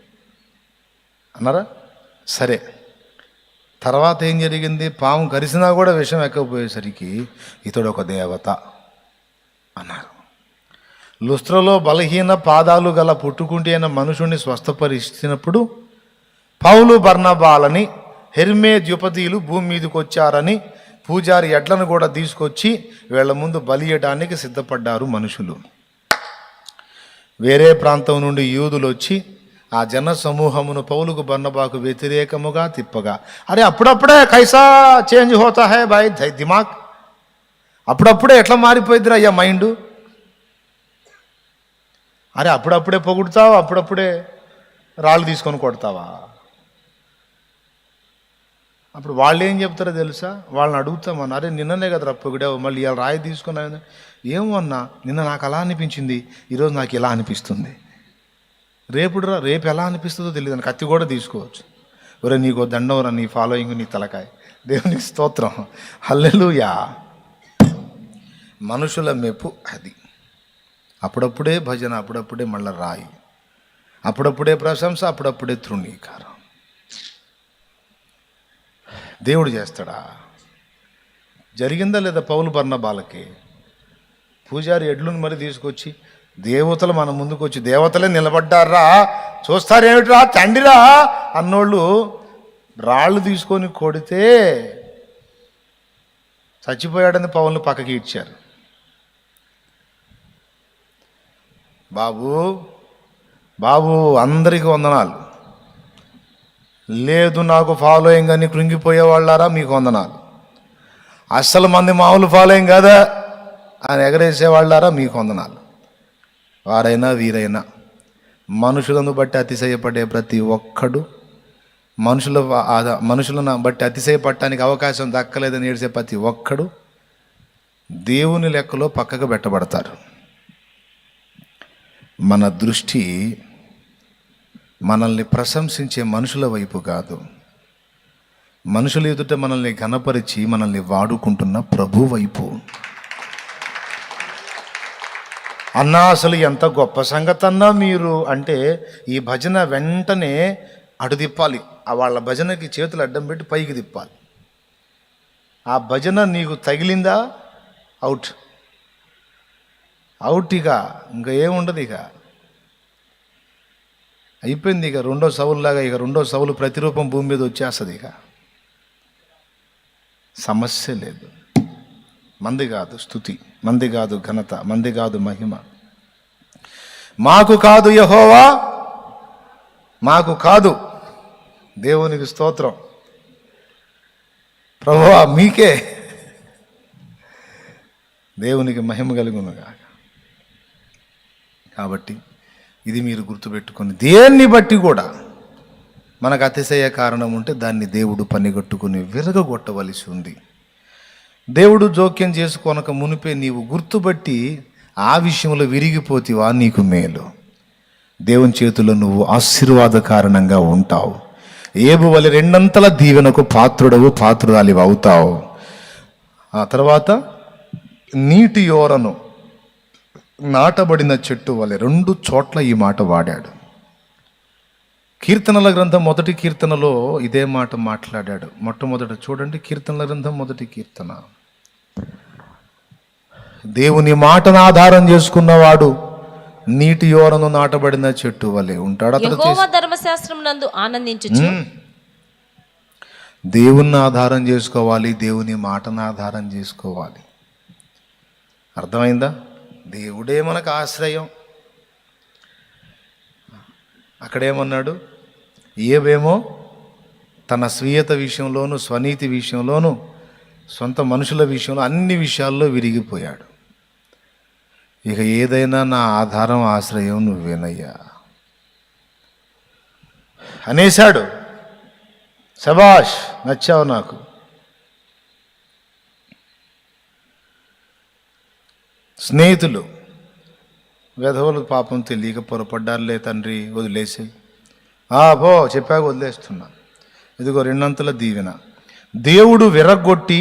అన్నారా? సరే, తర్వాత ఏం జరిగింది? పాము కరిసినా కూడా విషం ఎక్కకపోయేసరికి ఇతడు ఒక దేవత అన్నారు. లుస్త్రలో బలహీన పాదాలు గల పుట్టుకుంటే అయిన మనుషుని స్వస్థపరిచినప్పుడు పౌలు బర్నబాలని హెర్మే ద్యుపదీలు భూమి మీదకి వచ్చారని పూజారి ఎడ్లను కూడా తీసుకొచ్చి వీళ్ళ ముందు బలియడానికి సిద్ధపడ్డారు మనుషులు. వేరే ప్రాంతం నుండి యూదులు వచ్చి ఆ జన సమూహమును పౌలుకు బర్నబాకు వ్యతిరేకముగా తిప్పగా, అరే అప్పుడప్పుడే కైసా చేంజ్ హోతా హై భాయ్ దిమాగ్, అప్పుడప్పుడే ఎట్లా మారిపోయిద్దిరా అయ్యా మైండ్. అరే అప్పుడప్పుడే పొగుడుతావా, అప్పుడప్పుడే రాళ్ళు తీసుకొని కొడతావా? అప్పుడు వాళ్ళు ఏం చెప్తారో తెలుసా? వాళ్ళని అడుగుతామన్నా, అరే నిన్ననే కదా పొగిడావు, మళ్ళీ ఇలా రాయి తీసుకున్నావు. ఏమో అన్నా, నిన్న నాకు అలా అనిపించింది, ఈరోజు నాకు ఇలా అనిపిస్తుంది. రేపు ఎలా అనిపిస్తుందో తెలియదు అని కత్తి కూడా తీసుకోవచ్చు. ఒరే నీకో దండంరా, నీ ఫాలోయింగ్, నీ తలకాయ. దేవునికి స్తోత్రం, హల్లెలూయా. మనుషుల మెప్పు అది. అప్పుడప్పుడే భజన, అప్పుడప్పుడే మళ్ళీ రాయి, అప్పుడప్పుడే ప్రశంస, అప్పుడప్పుడే తృణీకారం. దేవుడు చేస్తాడా? జరిగిందా లేదా? పౌలు బర్నబాలకి పూజారి ఎడ్లను మరి తీసుకొచ్చి దేవతలు మన ముందుకు వచ్చి, దేవతలే నిలబడ్డారా చూస్తారేమిట్రా తండ్రిరా అన్నోళ్ళు రాళ్ళు తీసుకొని కొడితే చచ్చిపోయాడని పౌలను పక్కకి ఇచ్చారు. బాబు అందరికీ వందనాలు, లేదు నాకు ఫాలోయింగ్ అని కృంగిపోయే వాళ్ళారా మీకు వందనాలు, అస్సలు మంది మామూలు ఫాలోయింగ్ కదా అని ఎగరేసే వాళ్ళారా మీకు వందనాలు. వారైనా వీరైనా మనుషులను బట్టి అతిశయపడే ప్రతి ఒక్కడు, మనుషులను బట్టి అతిశయపడటానికి అవకాశం దక్కలేదని ఏడ్చే ప్రతి ఒక్కడు దేవుని లెక్కలో పక్కకు పెట్టబడతారు. మన దృష్టి మనల్ని ప్రశంసించే మనుషుల వైపు కాదు, మనుషుల ఎదుట మనల్ని ఘనపరిచి మనల్ని వాడుకుంటున్న ప్రభు వైపు. అన్నా అసలు ఎంత గొప్ప సంగతి అన్నా మీరు అంటే, ఈ భజన వెంటనే అటు తిప్పాలి, వాళ్ళ భజనకి చేతులు అడ్డం పెట్టి పైకి తిప్పాలి. ఆ భజన నీకు తగిలిందా అవుట్, ఇక ఇంకా ఏముండదు, ఇక అయిపోయింది. ఇక రెండో సౌలులాగా, ఇక రెండో సౌలు ప్రతిరూపం భూమి మీద వచ్చేస్తుంది. ఇక సమస్య లేదు. మంది కాదు స్తుతి, మంది కాదు ఘనత, మంది కాదు మహిమ. మాకు కాదు యెహోవా, మాకు కాదు. దేవునికి స్తోత్రం. ప్రభువా మీకే దేవునికి మహిమ కలుగునుగాక. కాబట్టి ఇది మీరు గుర్తుపెట్టుకొని, దేన్ని బట్టి కూడా మనకు అతిశయ కారణం ఉంటే దాన్ని దేవుడు పనిగట్టుకుని విరగొట్టవలసి ఉంది. దేవుడు జోక్యం చేసుకోనక మునిపే నీవు గుర్తుబట్టి ఆ విషయంలో విరిగిపోతివా నీకు మేలు. దేవుని చేతిలో నువ్వు ఆశీర్వాద కారణంగా ఉంటావు. ఏబు వలె రెండంతల దీవెనకు పాత్రురాలివి అవుతావు. ఆ తర్వాత నీటి యోరను నాటబడిన చెట్టు వలె, 2 చోట్ల ఈ మాట వాడాడు. కీర్తనల గ్రంథం 1 కీర్తనలో ఇదే మాట మాట్లాడాడు. మొట్టమొదట చూడండి, కీర్తనల గ్రంథం 1 కీర్తన. దేవుని మాటను ఆధారం చేసుకున్నవాడు నీటి యోరను నాటబడిన చెట్టు వలె ఉంటాడు. యెహోవా ధర్మశాస్త్రం నందు ఆనందించుచు. దేవుణ్ణి ఆధారం చేసుకోవాలి, దేవుని మాటను ఆధారం చేసుకోవాలి. అర్థమైందా? దేవుడే మనకు ఆశ్రయం. అక్కడేమన్నాడు? ఏవేమో తన స్వీయత విషయంలోను, స్వనీతి విషయంలోను, సొంత మనుషుల విషయంలో అన్ని విషయాల్లో విరిగిపోయాడు. ఇక ఏదైనా నా ఆధారం, ఆశ్రయం నువ్వేనయ్యా అనేశాడు. శబాష్, నచ్చావు నాకు. స్నేహితులు వెధవలు పాపం తెలియక పొరపడ్డారులే తండ్రి, వదిలేసి పో చెప్పాక వదిలేస్తున్నా. ఇదిగో 2 దీవెన. దేవుడు విరగొట్టి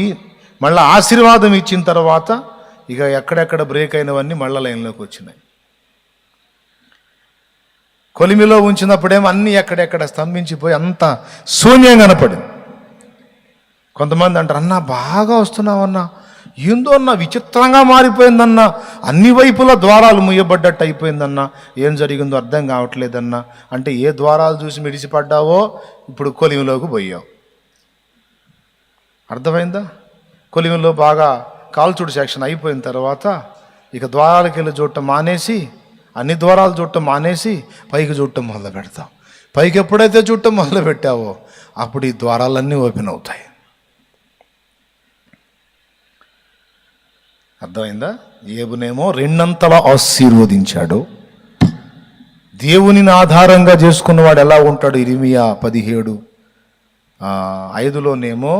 మళ్ళీ ఆశీర్వాదం ఇచ్చిన తర్వాత ఇక ఎక్కడెక్కడ బ్రేక్ అయినవన్నీ మళ్ళీ లైన్లోకి వచ్చినాయి. కొలిమిలో ఉంచినప్పుడేమో అన్నీ ఎక్కడెక్కడ స్తంభించిపోయి అంత శూన్యం కనపడింది. కొంతమంది అంటారు, అన్నా బాగా వస్తున్నావన్నా, ఏందో అన్న విచిత్రంగా మారిపోయిందన్నా, అన్ని వైపుల ద్వారాలు ముయ్యబడ్డట్టు అయిపోయిందన్నా, ఏం జరిగిందో అర్థం కావట్లేదన్నా. అంటే ఏ ద్వారాలు చూసి మిడిసిపడ్డావో ఇప్పుడు కొలిమిలోకి పోయావు. అర్థమైందా? కొలిమిలో బాగా కాల్చుడు సెక్షన్ అయిపోయిన తర్వాత ఇక ద్వారాలకు వెళ్ళి చూడటం మానేసి, అన్ని ద్వారాలు చూడటం మానేసి పైకి చూడటం మొదలు పెడతావు. పైకి ఎప్పుడైతే చూడటం మొదలు పెట్టావో అప్పుడు ఈ ద్వారాలన్నీ ఓపెన్ అవుతాయి. అర్థమైందా? ఏబునేమో 2 ఆశీర్వదించాడు. దేవునిని ఆధారంగా చేసుకున్నవాడు ఎలా ఉంటాడు? ఇర్మియా 17:5లోనేమో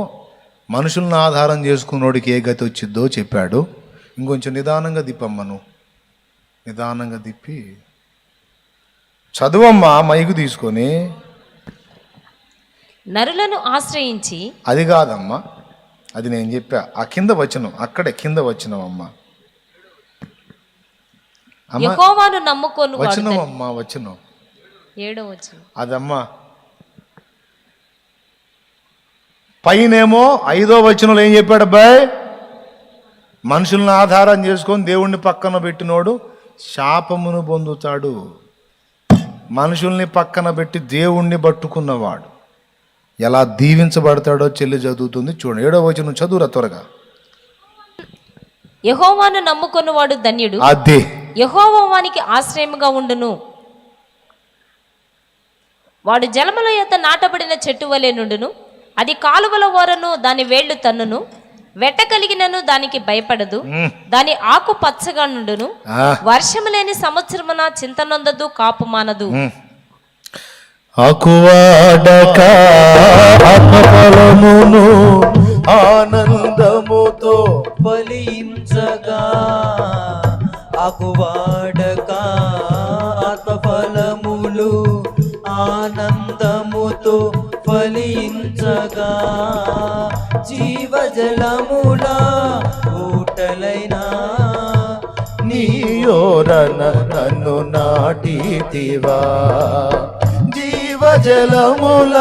మనుషులను ఆధారం చేసుకున్నోడికి ఏ గతి వచ్చిద్దో చెప్పాడు. ఇంకొంచెం నిదానంగా దిప్పమ్మను, నిదానంగా దిప్పి చదువమ్మా మైకు తీసుకొని. నరులను ఆశ్రయించి. అది కాదమ్మా, అది నేను చెప్పా. ఆ కింద వచనం, అక్కడే కింద వచనం అమ్మా. యెహోవాను నమ్ముకొను వచనం అమ్మా, వచనం 7వ వచనం. అదమ్మా పైనేమో 5వ వచనంలో ఏం చెప్పాడు అబ్బాయి? మనుషులను ఆధారం చేసుకొని దేవుణ్ణి పక్కన పెట్టినోడు శాపమును పొందుతాడు. మనుషుల్ని పక్కన పెట్టి దేవుణ్ణి పట్టుకున్నవాడు ఎలా దీవించబడతాడో చెల్లి చదువుతుంది. చూడండి 7వ వచనం చదువురా త్వరగా. యెహోవాను నమ్ముకొనువాడు ధన్యుడు, అదే యెహోవా వానికి ఆశ్రయముగా ఉండును. వాడు జలముల యొద్ద నాటబడిన చెట్టు వలె నుండును. అది కాలువల ఓరను దాని వేళ్లు తన్నును. వెట్ట కలిగినను దానికి భయపడదు. దాని ఆకు పచ్చగా నుండును. వర్షము లేని సంవత్సరమున చింత నొందదు, కాపు మానదు. ఆకువాడక ఆత్మఫలమును ఆనందముతో ఫలించగా, ఆకువాడక ఆత్మఫలములు ఆనందముతో ఫలించగా, జీవజలముల ఊటలైనా నీయోరన నన్ను నాటితివా. జీవజలముల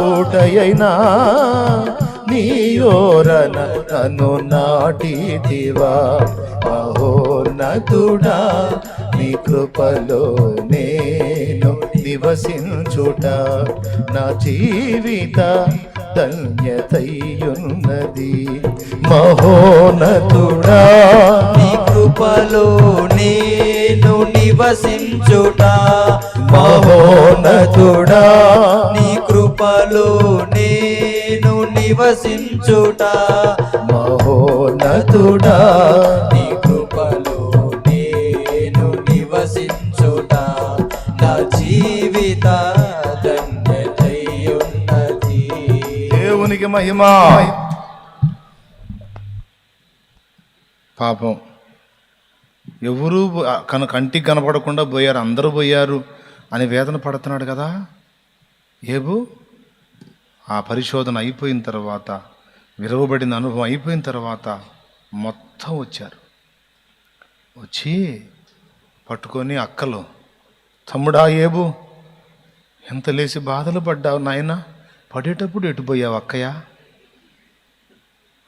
ఊటయైనా నీయోరన నన్ను నాటితివా. మహోన్నతుడా నీ కృపలో నేను నివసించుట నా జీవిత ధన్యతయున్నది. మహోన్నతుడా నీ కృపలో నేను నివసించుట, మహోన్నతుడా నీ కృపలో నేను నివసించుట, మహోన్నతుడా సమర్థుడా నీ కృపలో నేను నివసించుట నా జీవిత ధన్యతయున్నది. దేవునికి మహిమ. పాపం ఎవరు కంటికి కనపడకుండా పోయారు, అందరూ పోయారు అని వేదన పడుతున్నాడు కదా ఏబు. ఆ పరిశోధన అయిపోయిన తర్వాత, విరవబడిన అనుభవం అయిపోయిన తర్వాత మొత్తం వచ్చారు. వచ్చి పట్టుకొని అక్కలు, తమ్ముడా ఏబు ఎంత లేచి బాధలు పడ్డావు నాయన, పడేటప్పుడు ఎటు పోయావు అక్కయ్య,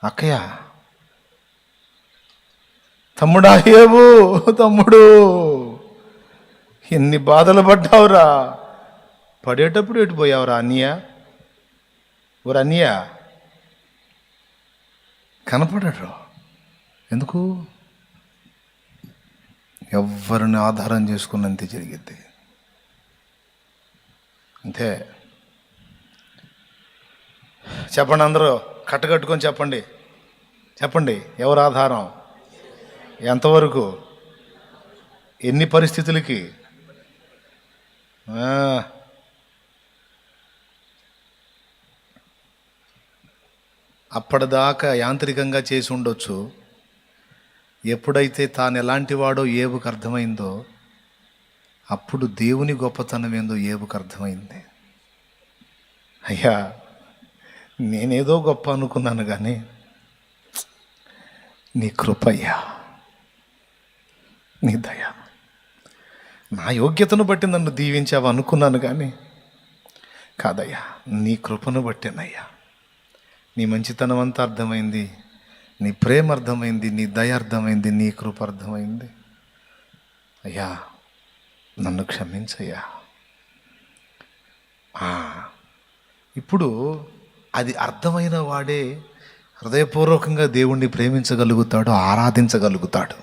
అక్కయ్య తమ్ముడా ఏబు, తమ్ముడు ఎన్ని బాధలు పడ్డావురా, పడేటప్పుడు ఎటు పోయావురా అన్నయ్య, ఓరు అన్నయ్య కనపడరు. ఎందుకు? ఎవరిని ఆధారం చేసుకున్నంతే జరిగిద్ది, అంతే. చెప్పండి అందరూ కట్టకట్టుకొని చెప్పండి, చెప్పండి ఎవరు ఆధారం, ఎంతవరకు, ఎన్ని పరిస్థితులకి? అప్పటిదాకా యాంత్రికంగా చేసి ఉండొచ్చు. ఎప్పుడైతే తాను ఎలాంటి వాడో ఏబుకు అర్థమైందో అప్పుడు దేవుని గొప్పతనం ఏందో ఏబుకు అర్థమైంది. అయ్యా నేనేదో గొప్ప అనుకున్నాను కానీ నీ కృపయ్యా, నీ దయ, నా యోగ్యతను బట్టి నన్ను దీవించావు అనుకున్నాను కానీ కాదయ్యా, నీ కృపను బట్టేనయ్యా. నీ మంచితనం అంతా అర్థమైంది, నీ ప్రేమ అర్థమైంది, నీ దయ అర్థమైంది, నీ కృప అర్థమైంది. అయ్యా నన్ను క్షమించయ్యా. ఇప్పుడు అది అర్థమైన వాడే హృదయపూర్వకంగా దేవుణ్ణి ప్రేమించగలుగుతాడు, ఆరాధించగలుగుతాడు.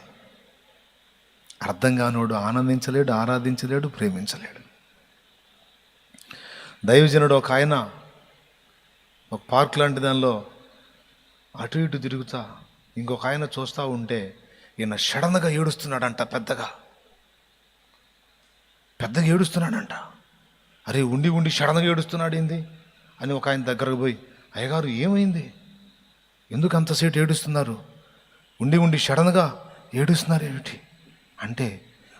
అర్థం కానోడు ఆనందించలేడు, ఆరాధించలేడు, ప్రేమించలేడు. దైవజనుడు ఒక ఆయన ఒక పార్క్ లాంటి దానిలో అటు ఇటు తిరుగుతా ఇంకొక ఆయన చూస్తూ ఉంటే ఈయన సడన్గా ఏడుస్తున్నాడంట, పెద్దగా ఏడుస్తున్నాడంట. అరే ఉండి ఉండి సడన్గా ఏడుస్తున్నాడు ఏంది అని ఒక ఆయన దగ్గరకు పోయి, అయ్యగారు ఏమైంది, ఎందుకు అంతసేపు ఏడుస్తున్నారు, ఉండి ఉండి సడన్గా ఏడుస్తున్నారు ఏమిటి అంటే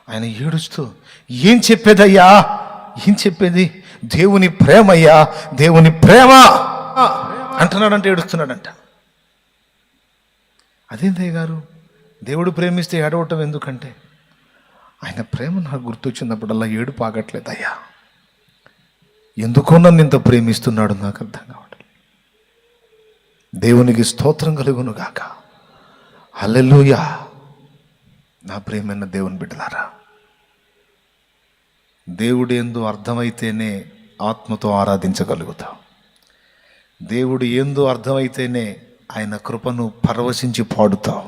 ఆయన ఏడుస్తూ, ఏం చెప్పేదయ్యా, ఏం చెప్పేది, దేవుని ప్రేమయ్యా, దేవుని ప్రేమ అంటున్నాడంటే ఏడుస్తున్నాడంట. అదేంటయ్య గారు, దేవుడు ప్రేమిస్తే ఏడవటం ఎందుకంటే ఆయన ప్రేమ నాకు గుర్తొచ్చినప్పుడల్లా ఏడుపు ఆగట్లేదయ్యా, ఎందుకో నన్ను ఇంత ప్రేమిస్తున్నాడు నాకు అర్థం కావట్లేదు. దేవునికి స్తోత్రం కలుగును గాక. హల్లెలూయా. నా ప్రేమైన దేవుని బిడ్డలారా, దేవుడు ఏందో అర్థమైతేనే ఆత్మతో ఆరాధించగలుగుతాం. దేవుడు ఏందో అర్థమైతేనే ఆయన కృపను పరవశించి పాడుతాం.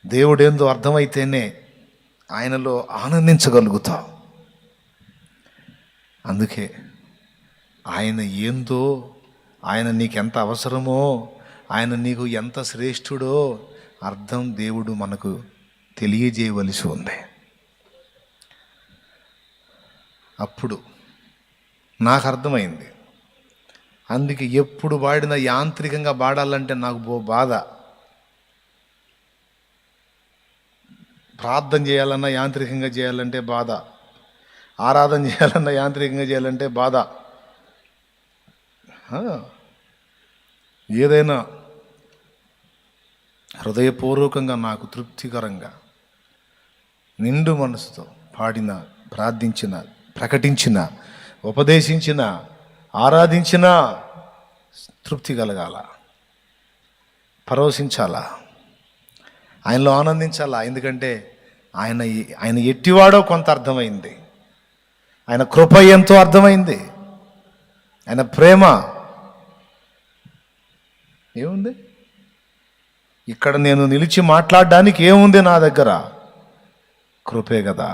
దేవుడు ఏందో అర్థమైతేనే ఆయనలో ఆనందించగలుగుతాం. అందుకే ఆయన ఏందో, ఆయన నీకెంత అవసరమో, ఆయన నీకు ఎంత శ్రేష్ఠుడో అర్థం దేవుడు మనకు తెలియజేయవలసి ఉంది. అప్పుడు నాకు అర్థమైంది. అందుకే ఎప్పుడు వాడిన యాంత్రికంగా వాడాలంటే నాకు బాధ. ప్రార్థన చేయాలన్నా యాంత్రికంగా చేయాలంటే బాధ, ఆరాధన చేయాలన్నా యాంత్రికంగా చేయాలంటే బాధ. ఏదైనా హృదయపూర్వకంగా నాకు తృప్తికరంగా నిండు మనసుతో పాడిన, ప్రార్థించిన, ప్రకటించిన, ఉపదేశించిన, ఆరాధించిన తృప్తి కలగాల, పరవశించాలా, ఆయనలో ఆనందించాలా. ఎందుకంటే ఆయన ఎట్టివాడో కొంత అర్థమైంది, ఆయన కృప ఎంతో అర్థమైంది, ఆయన ప్రేమ ఏముంది. ఇక్కడ నేను నిలిచి మాట్లాడడానికి ఏముంది నా దగ్గర, కృపే కదా.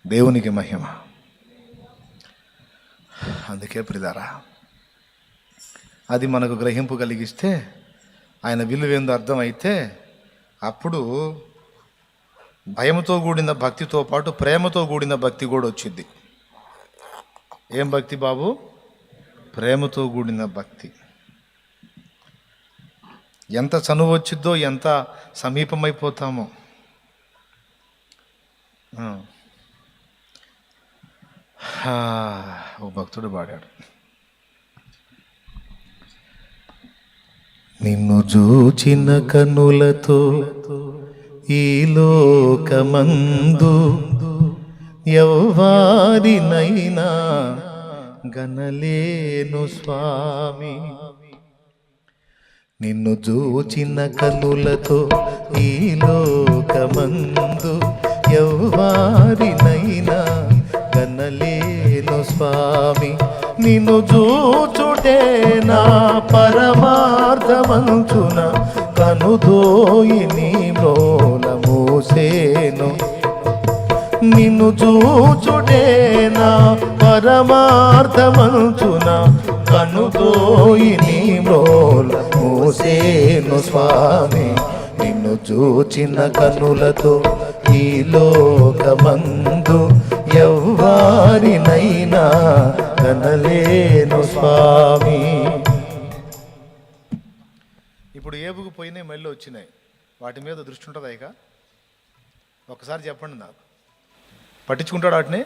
దేవునికి మహిమ. అందుకే ప్రియులారా, అది మనకు గ్రహింపు కలిగిస్తే ఆయన విలువేందో అర్థమైతే అప్పుడు భయంతో కూడిన భక్తితో పాటు ప్రేమతో కూడిన భక్తి కూడా వచ్చింది. ఏం భక్తి బాబు? ప్రేమతో కూడిన భక్తి. ఎంత చనువు వచ్చిద్దో, ఎంత సమీపమైపోతామో. ఓ భక్తుడు పాడాడు, నిన్ను చూచిన కనులతో ఈ లోకమందు ఎవ్వారినైనా గనలేను స్వామి. నిన్ను చూచిన కనులతో ఈ లోకమందు ఎవ్వారినైనా గనలేను స్వామి. నిన్ను చూచుటే నా పరమార్థమంచున కనుదోయి నీ మ్రోల మోసేను. నిన్ను చూచుటే నా పరమార్థమంచున కనుదోయి నీ మ్రోల మోసేను స్వామి. నిన్ను చూచిన కనులతో ఈ లోకమందు ఎవ్వారినైనా కనలేను స్వామి. ఇప్పుడు ఏబుకు పోయినాయి, మళ్ళీ వచ్చినాయి. వాటి మీద దృష్టి ఉంటుందా? ఇక ఒకసారి చెప్పండి నాకు. పట్టించుకుంటాడు వాటిని?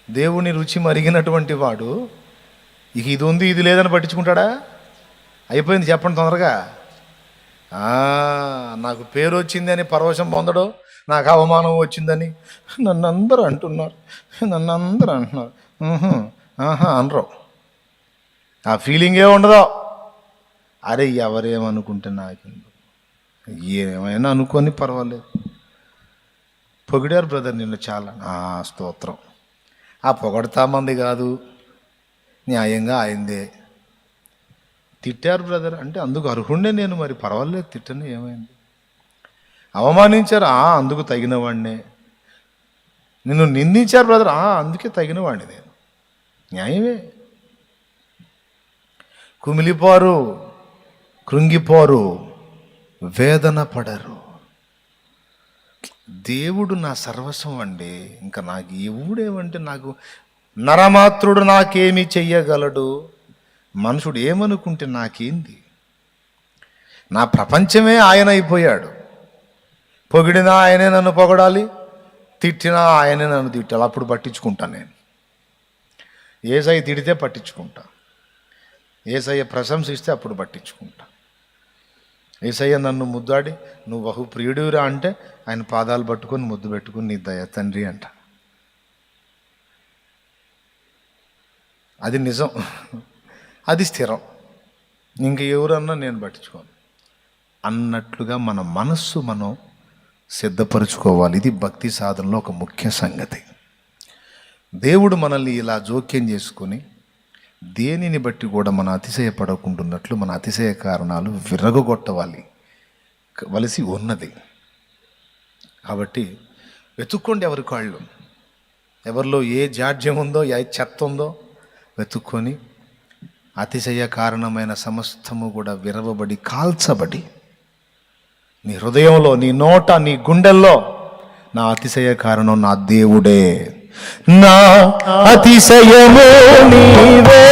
దేవుని రుచి మరిగినటువంటి వాడు ఇక ఇది ఉంది ఇది లేదని పట్టించుకుంటాడా? అయిపోయింది చెప్పండి తొందరగా. నాకు పేరు వచ్చింది అని పరవశం పొందడు, నాకు అవమానం వచ్చిందని నన్ను అందరూ అంటున్నారు. అనరు. ఆ ఫీలింగే ఉండదు. అరే ఎవరేమనుకుంటే నాకు ఏమైనా అనుకొని పర్వాలేదు. పొగిడారు బ్రదర్ నిన్ను చాలా, స్తోత్రం. ఆ పొగడతామంది కాదు, న్యాయంగా అయిందే. తిట్టారు బ్రదర్ అంటే అందుకు అర్హుండే నేను, మరి పర్వాలేదు తిట్టని, ఏమైంది? అవమానించారు, అందుకు తగినవాడినే. నిన్ను నిందించారు బ్రదర్, అందుకే తగినవాడిని నేను, న్యాయమే. కుమిలిపోరు, కృంగిపోరు, వేదన పడరు. దేవుడు నా సర్వస్వం అండి. ఇంకా నాకు ఎవడేమంటే, నాకు నరమాత్రుడు నాకేమి చెయ్యగలడు? మనుషుడు ఏమనుకుంటే నాకేంది? నా ప్రపంచమే ఆయన అయిపోయాడు. పొగిడినా ఆయనే నన్ను పొగడాలి, తిట్టినా ఆయనే నన్ను తిట్టాలి. అప్పుడు పట్టించుకుంటా నేను. యేసయ్య తిడితే పట్టించుకుంటా, యేసయ్య ప్రశంసిస్తే అప్పుడు పట్టించుకుంటా. యేసయ్య నన్ను ముద్దాడి నువ్వు బహు ప్రియుడివిరా అంటే ఆయన పాదాలు పట్టుకొని ముద్దు పెట్టుకుని నీ దయ తండ్రి అంట. అది నిజం, అది స్థిరం. ఇంక ఎవరన్నా నేను పట్టించుకోను అన్నట్లుగా మన మనస్సు మనం సిద్ధపరచుకోవాలి. ఇది భక్తి సాధనలో ఒక ముఖ్య సంగతి. దేవుడు మనల్ని ఇలా జోక్యం చేసుకొని దేనిని బట్టి కూడా మన అతిశయపడకుంటున్నట్లు మన అతిశయ కారణాలు విరగొట్టవలసి ఉన్నది. కాబట్టి వెతుక్కోండి ఎవరి కాళ్ళు, ఎవరిలో ఏ జాడ్యం ఉందో, ఏ చెత్త ఉందో వెతుక్కొని అతిశయ కారణమైన సమస్తము కూడా విరవబడి కాల్చబడి నీ హృదయంలో, నీ నోట, నీ గుండెల్లో నా అతిశయ కారణం నా దేవుడే, నా అతిశయము నీవే,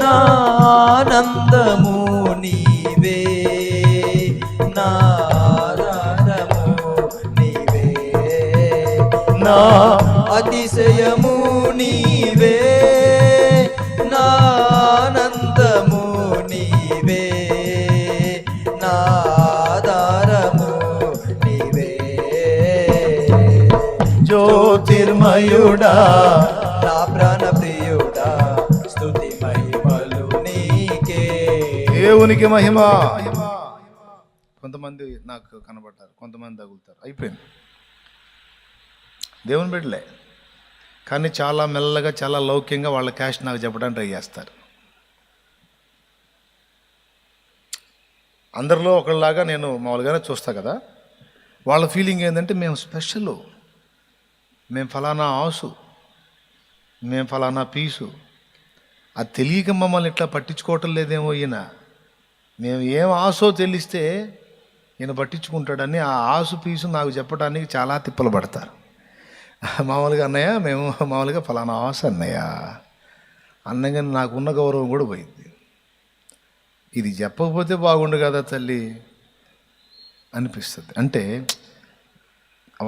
నా ఆనందము నీవే, నా ఆధారము నీవే, నా అతిశయము నీవే, నా ఆనందము నీవే, నా ఆధారము నీవే. జ్యోతిర్మయుడా నా ప్రాణ ప్రియుడా, స్తుతి మహిమలు నీకే. దేవునికి మహిమ. కొంతమంది నాకు కనబడతారు, కొంతమంది తగులుతారు, అయిపోయింది. దేవుని బిడ్డలే కానీ చాలా మెల్లగా, చాలా లౌక్యంగా వాళ్ళ క్యాష్ నాకు చెప్పడానికి ట్రై చేస్తారు. అందరిలో ఒకళ్ళలాగా నేను మామూలుగానే చూస్తా కదా. వాళ్ళ ఫీలింగ్ ఏంటంటే మేము స్పెషల్, మేము ఫలానా ఆసు, మేము ఫలానా పీసు అది తెలియక మమ్మల్ని ఇట్లా పట్టించుకోవటం లేదేమో ఈయన. మేము ఏం ఆశో తెలిస్తే ఈయన పట్టించుకుంటాడని ఆ ఆసు పీసు నాకు చెప్పడానికి చాలా తిప్పలు పడతారు. మామూలుగా అన్నయ్య మేము మామూలుగా ఫలానా ఆశ అన్నయ్య అన్నగానే నాకున్న గౌరవం కూడా పోయింది. ఇది చెప్పకపోతే బాగుండు కదా తల్లి అనిపిస్తుంది. అంటే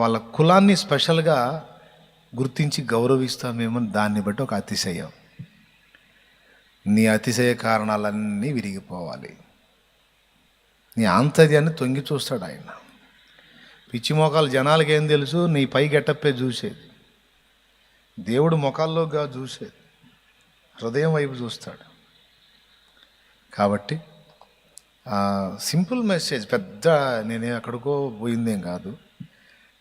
వాళ్ళ కులాన్ని స్పెషల్గా గుర్తించి గౌరవిస్తామేమో దాన్ని బట్టి ఒక అతిశయం. నీ అతిశయ కారణాలన్నీ విరిగిపోవాలి. నీ ఆంతర్యాన్ని తొంగి చూస్తాడు ఆయన. పిచ్చి మొఖాలు జనాలకి ఏం తెలుసు? నీ పై గెటప్పే చూసేది. దేవుడు మొఖాల్లోగా చూసేది, హృదయం వైపు చూస్తాడు. కాబట్టి సింపుల్ మెసేజ్, పెద్ద నేనే ఎక్కడికో పోయిందేం కాదు,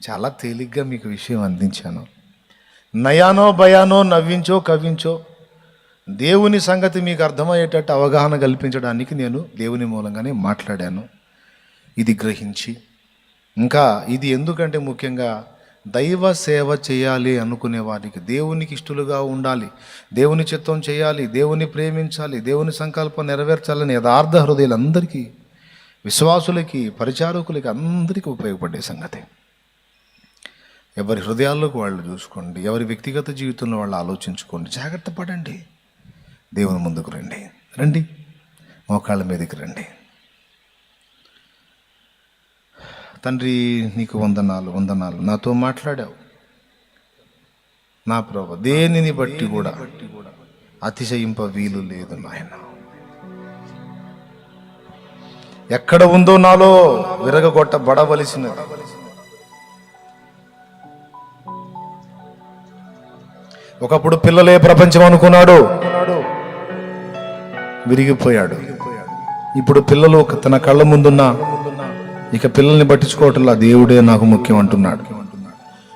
చాలా తేలిగ్గా మీకు విషయం అందించాను. నయానో భయానో నవ్వించో కవ్వించో దేవుని సంగతి మీకు అర్థమయ్యేటట్టు అవగాహన కల్పించడానికి నేను దేవుని మూలంగానే మాట్లాడాను. ఇది గ్రహించి ఇంకా ఇది ఎందుకంటే ముఖ్యంగా దైవ సేవ చేయాలి అనుకునే వారికి, దేవునికి ఇష్టలుగా ఉండాలి, దేవుని చిత్తం చేయాలి, దేవుని ప్రేమించాలి, దేవుని సంకల్పం నెరవేర్చాలని యథార్థ హృదయాలందరికీ, విశ్వాసులకి, పరిచారకులకి అందరికీ ఉపయోగపడే సంగతి. ఎవరి హృదయాల్లోకి వాళ్ళు చూసుకోండి, ఎవరి వ్యక్తిగత జీవితంలో వాళ్ళు ఆలోచించుకోండి, జాగ్రత్త పడండి. దేవుని ముందుకు రండి, రండి, మోకాళ్ళ మీదకి రండి. తండ్రి నీకు వందనాలు, వందనాలు. నాతో మాట్లాడావు నా ప్రభు. దేనిని బట్టి కూడా అతిశయింప వీలు లేదు నాయన. ఎక్కడ ఉందో నాలో విరగగొట్టబడవలసినది. ఒకప్పుడు పిల్లలే ప్రపంచం అనుకున్నాడు, విరిగిపోయాడు. ఇప్పుడు పిల్లలు తన కళ్ళ ముందున్న ఇక పిల్లల్ని పట్టించుకోవటంలా దేవుడే నాకు ముఖ్యం అంటున్నాడు.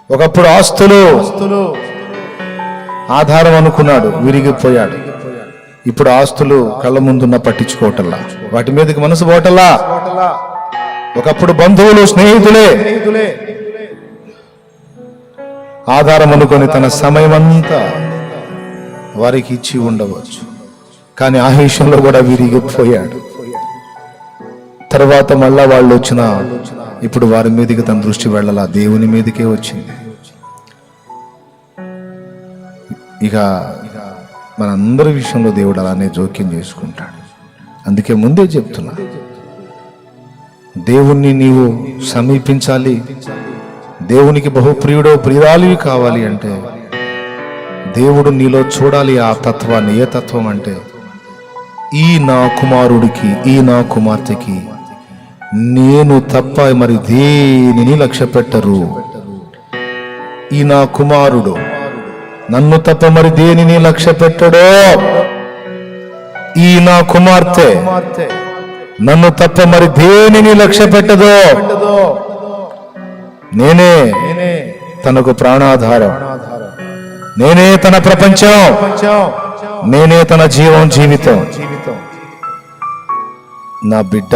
ఒకప్పుడు ఆస్తులు ఆధారం అనుకున్నాడు, విరిగిపోయాడు. ఇప్పుడు ఆస్తులు కళ్ళ ముందున్న పట్టించుకోవటంలా, వాటి మీదకి మనసు పోవటంలా. ఒకప్పుడు బంధువులు స్నేహితులే ఆధారం అనుకొని తన సమయమంతా వారికి ఇచ్చి ఉండవచ్చు, కానీ ఆ విషయంలో కూడా విరిగిపోయాడు. తర్వాత మళ్ళా వాళ్ళు వచ్చినా ఇప్పుడు వారి మీదకి తన దృష్టి వెళ్ళాలా, దేవుని మీదకే వచ్చింది. ఇక మనందరి విషయంలో దేవుడు అలానే జోక్యం చేసుకుంటాడు. అందుకే ముందే చెప్తున్నా, దేవుణ్ణి నీవు సమీపించాలి, దేవునికి బహుప్రియుడో ప్రియురాలివి కావాలి అంటే దేవుడు నీలో చూడాలి ఆ తత్వాన్ని. ఏ తత్వం అంటే, ఈ నా కుమారుడికి, ఈ నా కుమార్తెకి నేను తప్ప మరి దేనిని లక్ష్య పెట్టరు. ఈ నా కుమారుడు నన్ను తప్ప మరి దేనిని లక్ష్య పెట్టడో, ఈ నా కుమార్తె నన్ను తప్ప మరి దేనిని లక్ష్య పెట్టదో. నేనే తనకు ప్రాణాధారం, నేనే తన ప్రపంచం, నేనే తన జీవితం. నా బిడ్డ,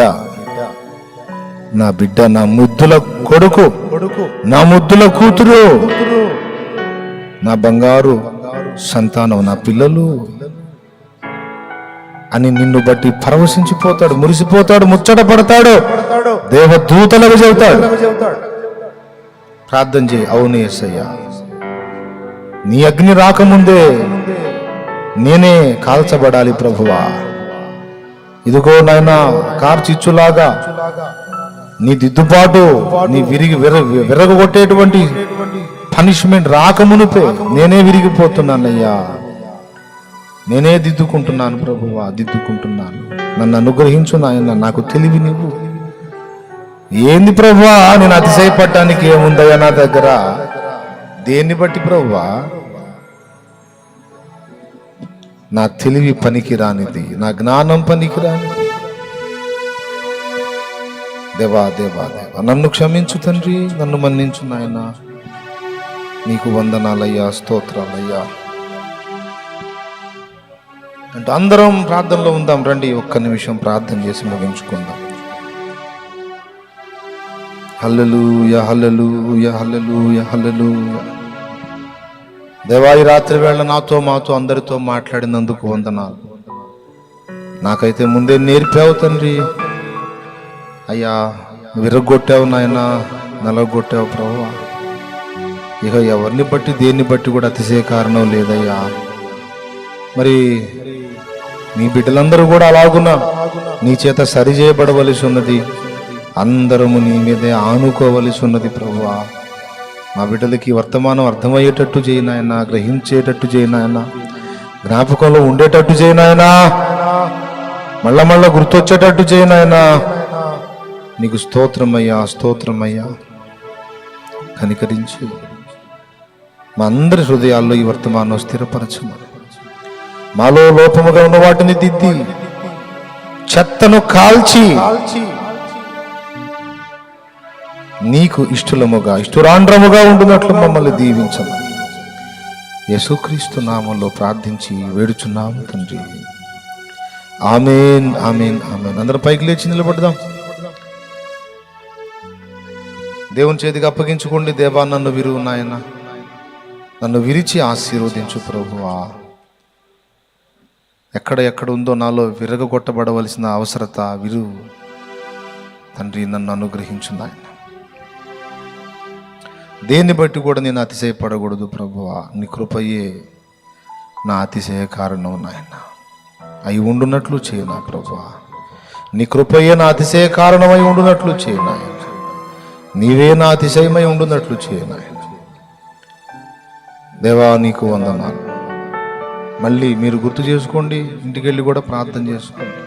నా బిడ్డ, నా ముద్దుల కొడుకు, నా ముద్దుల కూతురు, నా బంగారు సంతానం, నా పిల్లలు అని నిన్ను బట్టి పరవశించిపోతాడు, మురిసిపోతాడు, ముచ్చట పడతాడు, దేవదూతలకు చెబుతాడు. ప్రార్థన చేయి. అవును యేసయ్యా, నీ అగ్ని రాకముందే నేనే కాల్చబడాలి ప్రభువా. ఇదిగో నాయనా, కార్చిచ్చులాగా నీ దిద్దుబాటు, నీ విరగొట్టేటువంటి పనిష్మెంట్ రాకమునిపే నేనే విరిగిపోతున్నానయ్యా, నేనే దిద్దుకుంటున్నాను ప్రభువా, దిద్దుకుంటున్నాను. నన్ను అనుగ్రహించు నాయన, నాకు తెలివి నీవు. ఏంది ప్రభువా, నేను అతిశయపడటానికి ఏముందయ్యా నా దగ్గర? దేన్ని బట్టి ప్రభువా? నా తెలివి పనికి రానిది, నా జ్ఞానం పనికి రానిది. దేవా దేవా దేవా, నన్ను క్షమించు తండ్రి, నన్ను మన్నించు నాయన. నీకు వందనాలయ్యా, స్తోత్రాలయ్యా. అంటే అందరం ప్రార్థనలో ఉందాం. రండి, ఒక్క నిమిషం ప్రార్థన చేసి ముగించుకుందాం. హల్లెలూయా, హల్లెలూయా, హల్లెలూయా, హల్లెలూయా. దేవా, ఈ రాత్రి వేళ నాతో మాతో అందరితో మాట్లాడినందుకు వందనాలు. నాకైతే ముందే నేర్పావు తండ్రి. అయ్యా, విరగొట్టావు నాయన, నలగొట్టావు ప్రభువా. ఇక ఎవరిని బట్టి దేన్ని బట్టి కూడా అతిశయ కారణం లేదయ్యా. మరి నీ బిడ్డలందరూ కూడా అలాగున్నా నీ చేత సరి చేయబడవలసి ఉన్నది. అందరము నీ మీదే ఆనుకోవలసి ఉన్నది ప్రభువా. మా బిడ్డలకి వర్తమానం అర్థమయ్యేటట్టు చేయనాయన, గ్రహించేటట్టు చేయనాయన, జ్ఞాపకంలో ఉండేటట్టు చేయనాయన, మళ్ళా గుర్తొచ్చేటట్టు చేయనాయన. నీకు స్తోత్రమయ్యా, స్తోత్రమయ్యా. కనికరించి మా అందరి హృదయాల్లో ఈ వర్తమానం స్థిరపరచమని, మాలో లోపముగా ఉన్న వాటిని దిద్ది, చెత్తను కాల్చి నీకు ఇష్టలముగా ఇష్టురాండ్రముగా ఉండునట్లు మమ్మల్ని దీవించమని యేసుక్రీస్తు నామంలో ప్రార్థించి వేడుచున్నాము తండ్రి. ఆమేన్, ఆమేన్, ఆమేన్. అందరూ పైకి లేచి నిలబడదాం. దేవుని చేతికి అప్పగించుకోండి. దేవా, నన్ను విరువు నాయన, నన్ను విరిచి ఆశీర్వదించు ప్రభువా. ఎక్కడ ఉందో నాలో విరగొట్టబడవలసిన అవసరత, విరువు తండ్రి, నన్ను అనుగ్రహించు నాయన. దేన్ని బట్టి కూడా నేను అతిశయపడకూడదు ప్రభువా. నీ కృపయే నా అతిశయ కారణం నాయన. అయి ఉండునట్లు చేయనా ప్రభువా. నీ కృపయే నా అతిశయ కారణమై ఉండునట్లు చేయనాయన. నీవే నా అతిశయమై ఉండునట్లు చేయనాయన. దేవా, నీకు వందనాలు. మళ్ళీ మీరు గుర్తు చేసుకోండి, ఇంటికి వెళ్ళి కూడా ప్రార్థన చేసుకోండి.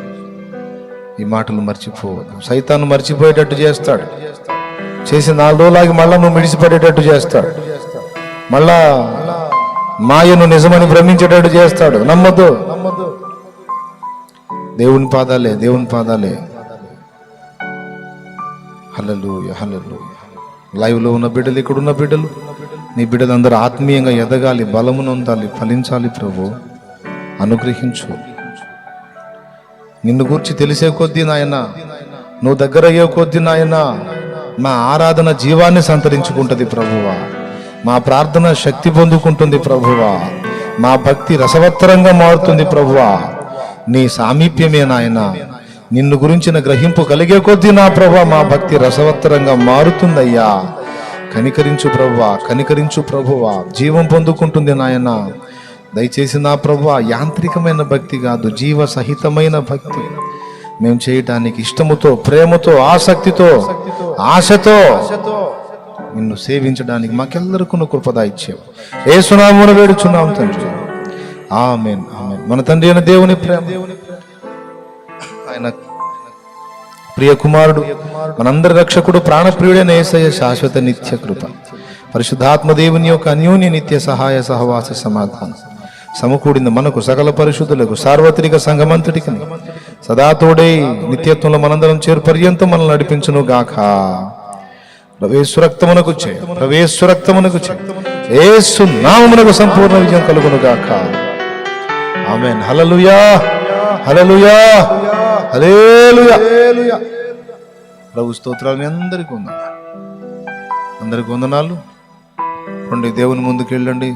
ఈ మాటలు మర్చిపోవద్దు. సైతాను మర్చిపోయేటట్టు చేస్తాడు. చేసి 4 రోజులాగి మళ్ళా నువ్వు మిడిసిపడేటట్టు చేస్తాడు. మళ్ళా మాయను నిజమని భ్రమించేటట్టు చేస్తాడు. నమ్మద్దు. దేవుని పాదాలే, దేవుని పాదాలే. హల్లెలూయా, హల్లెలూయా. లైవ్లో ఉన్న బిడ్డలు, ఇక్కడున్న బిడ్డలు, నీ బిడ్డలందరూ ఆత్మీయంగా ఎదగాలి, బలమును ఉండాలి, ఫలించాలి ప్రభు. అనుగ్రహించు. నిన్ను గురించి తెలిసే కొద్దీ నాయన, నువ్వు దగ్గర అయ్యే కొద్దీ నాయన, మా ఆరాధన జీవాన్ని సంతరించుకుంటుంది ప్రభువా. మా ప్రార్థన శక్తి పొందుకుంటుంది ప్రభువా. మా భక్తి రసవత్తరంగా మారుతుంది ప్రభువా. నీ సామీప్యమే నాయన, నిన్ను గురించిన గ్రహింపు కలిగే కొద్దీ నా ప్రభువా మా భక్తి రసవత్తరంగా మారుతుందయ్యా. కనికరించు ప్రభువా, కనికరించు ప్రభువా. జీవం పొందుకుంటుంది నాయన. దయచేసి నా ప్రభువా, యాంత్రికమైన భక్తి కాదు, జీవ సహితమైన భక్తి మేము చేయటానికి ఇష్టముతో, ప్రేమతో, ఆసక్తితో, ఆశతో నిన్ను సేవించడానికి మాకెల్లరికూ కృపద ఇచ్చావు. యేసునామమున వేడుచున్నాం తండ్రి. ఆమేన్, ఆమేన్. మన తండ్రి అయిన దేవుని ప్రేమ, ఆయన ప్రియ కుమారుడు, మనందరి రక్షకుడు, ప్రాణప్రియుడైన యేసయ్య శాశ్వత నిత్య కృప, పరిశుద్ధాత్మ దేవుని యొక్క అన్యోన్య నిత్య సహాయ సహవాస సమాధానం సమకూడిన మనకు సకల పరిశుద్ధులకు సార్వత్రిక సంఘమంతటికి సదా తోడై నిత్యత్వంలో మనందరం చేరు పర్యంతం మనల్ని నడిపించును గాక. ప్రవేశురక్తమునకు చే, ప్రవేశురక్తమునకు చే, యేసు నామమునకు సంపూర్ణ విజయం కలుగును గాక. ఆమేన్. హల్లెలూయా, హల్లెలూయా, హల్లెలూయా. ప్రభు స్తోత్రాలు. మీ అందరికీ వందనాలు, అందరికీ వందనాలు. రండి, దేవుని ముందుకు వెళ్ళండి.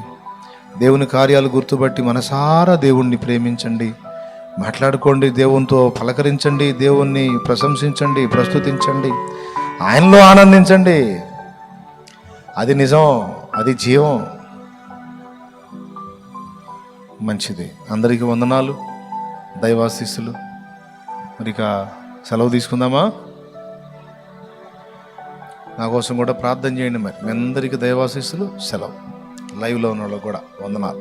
దేవుని కార్యాలు గుర్తుపట్టి మనసారా దేవుణ్ణి ప్రేమించండి, మాట్లాడుకోండి, దేవునితో పలకరించండి, దేవుణ్ణి ప్రశంసించండి, ప్రస్తుతించండి, ఆయనలో ఆనందించండి. అది నిజం, అది జీవం. మంచిది. అందరికీ వందనాలు, దైవాశీస్సులు. మరి ఇక సెలవు తీసుకుందామా? నా కోసం కూడా ప్రార్థన చేయండి. మరి మీ అందరికీ దైవాశీస్సులు. సెలవు. లైవ్లో ఉన్న వాళ్ళకు కూడా వందనాలు.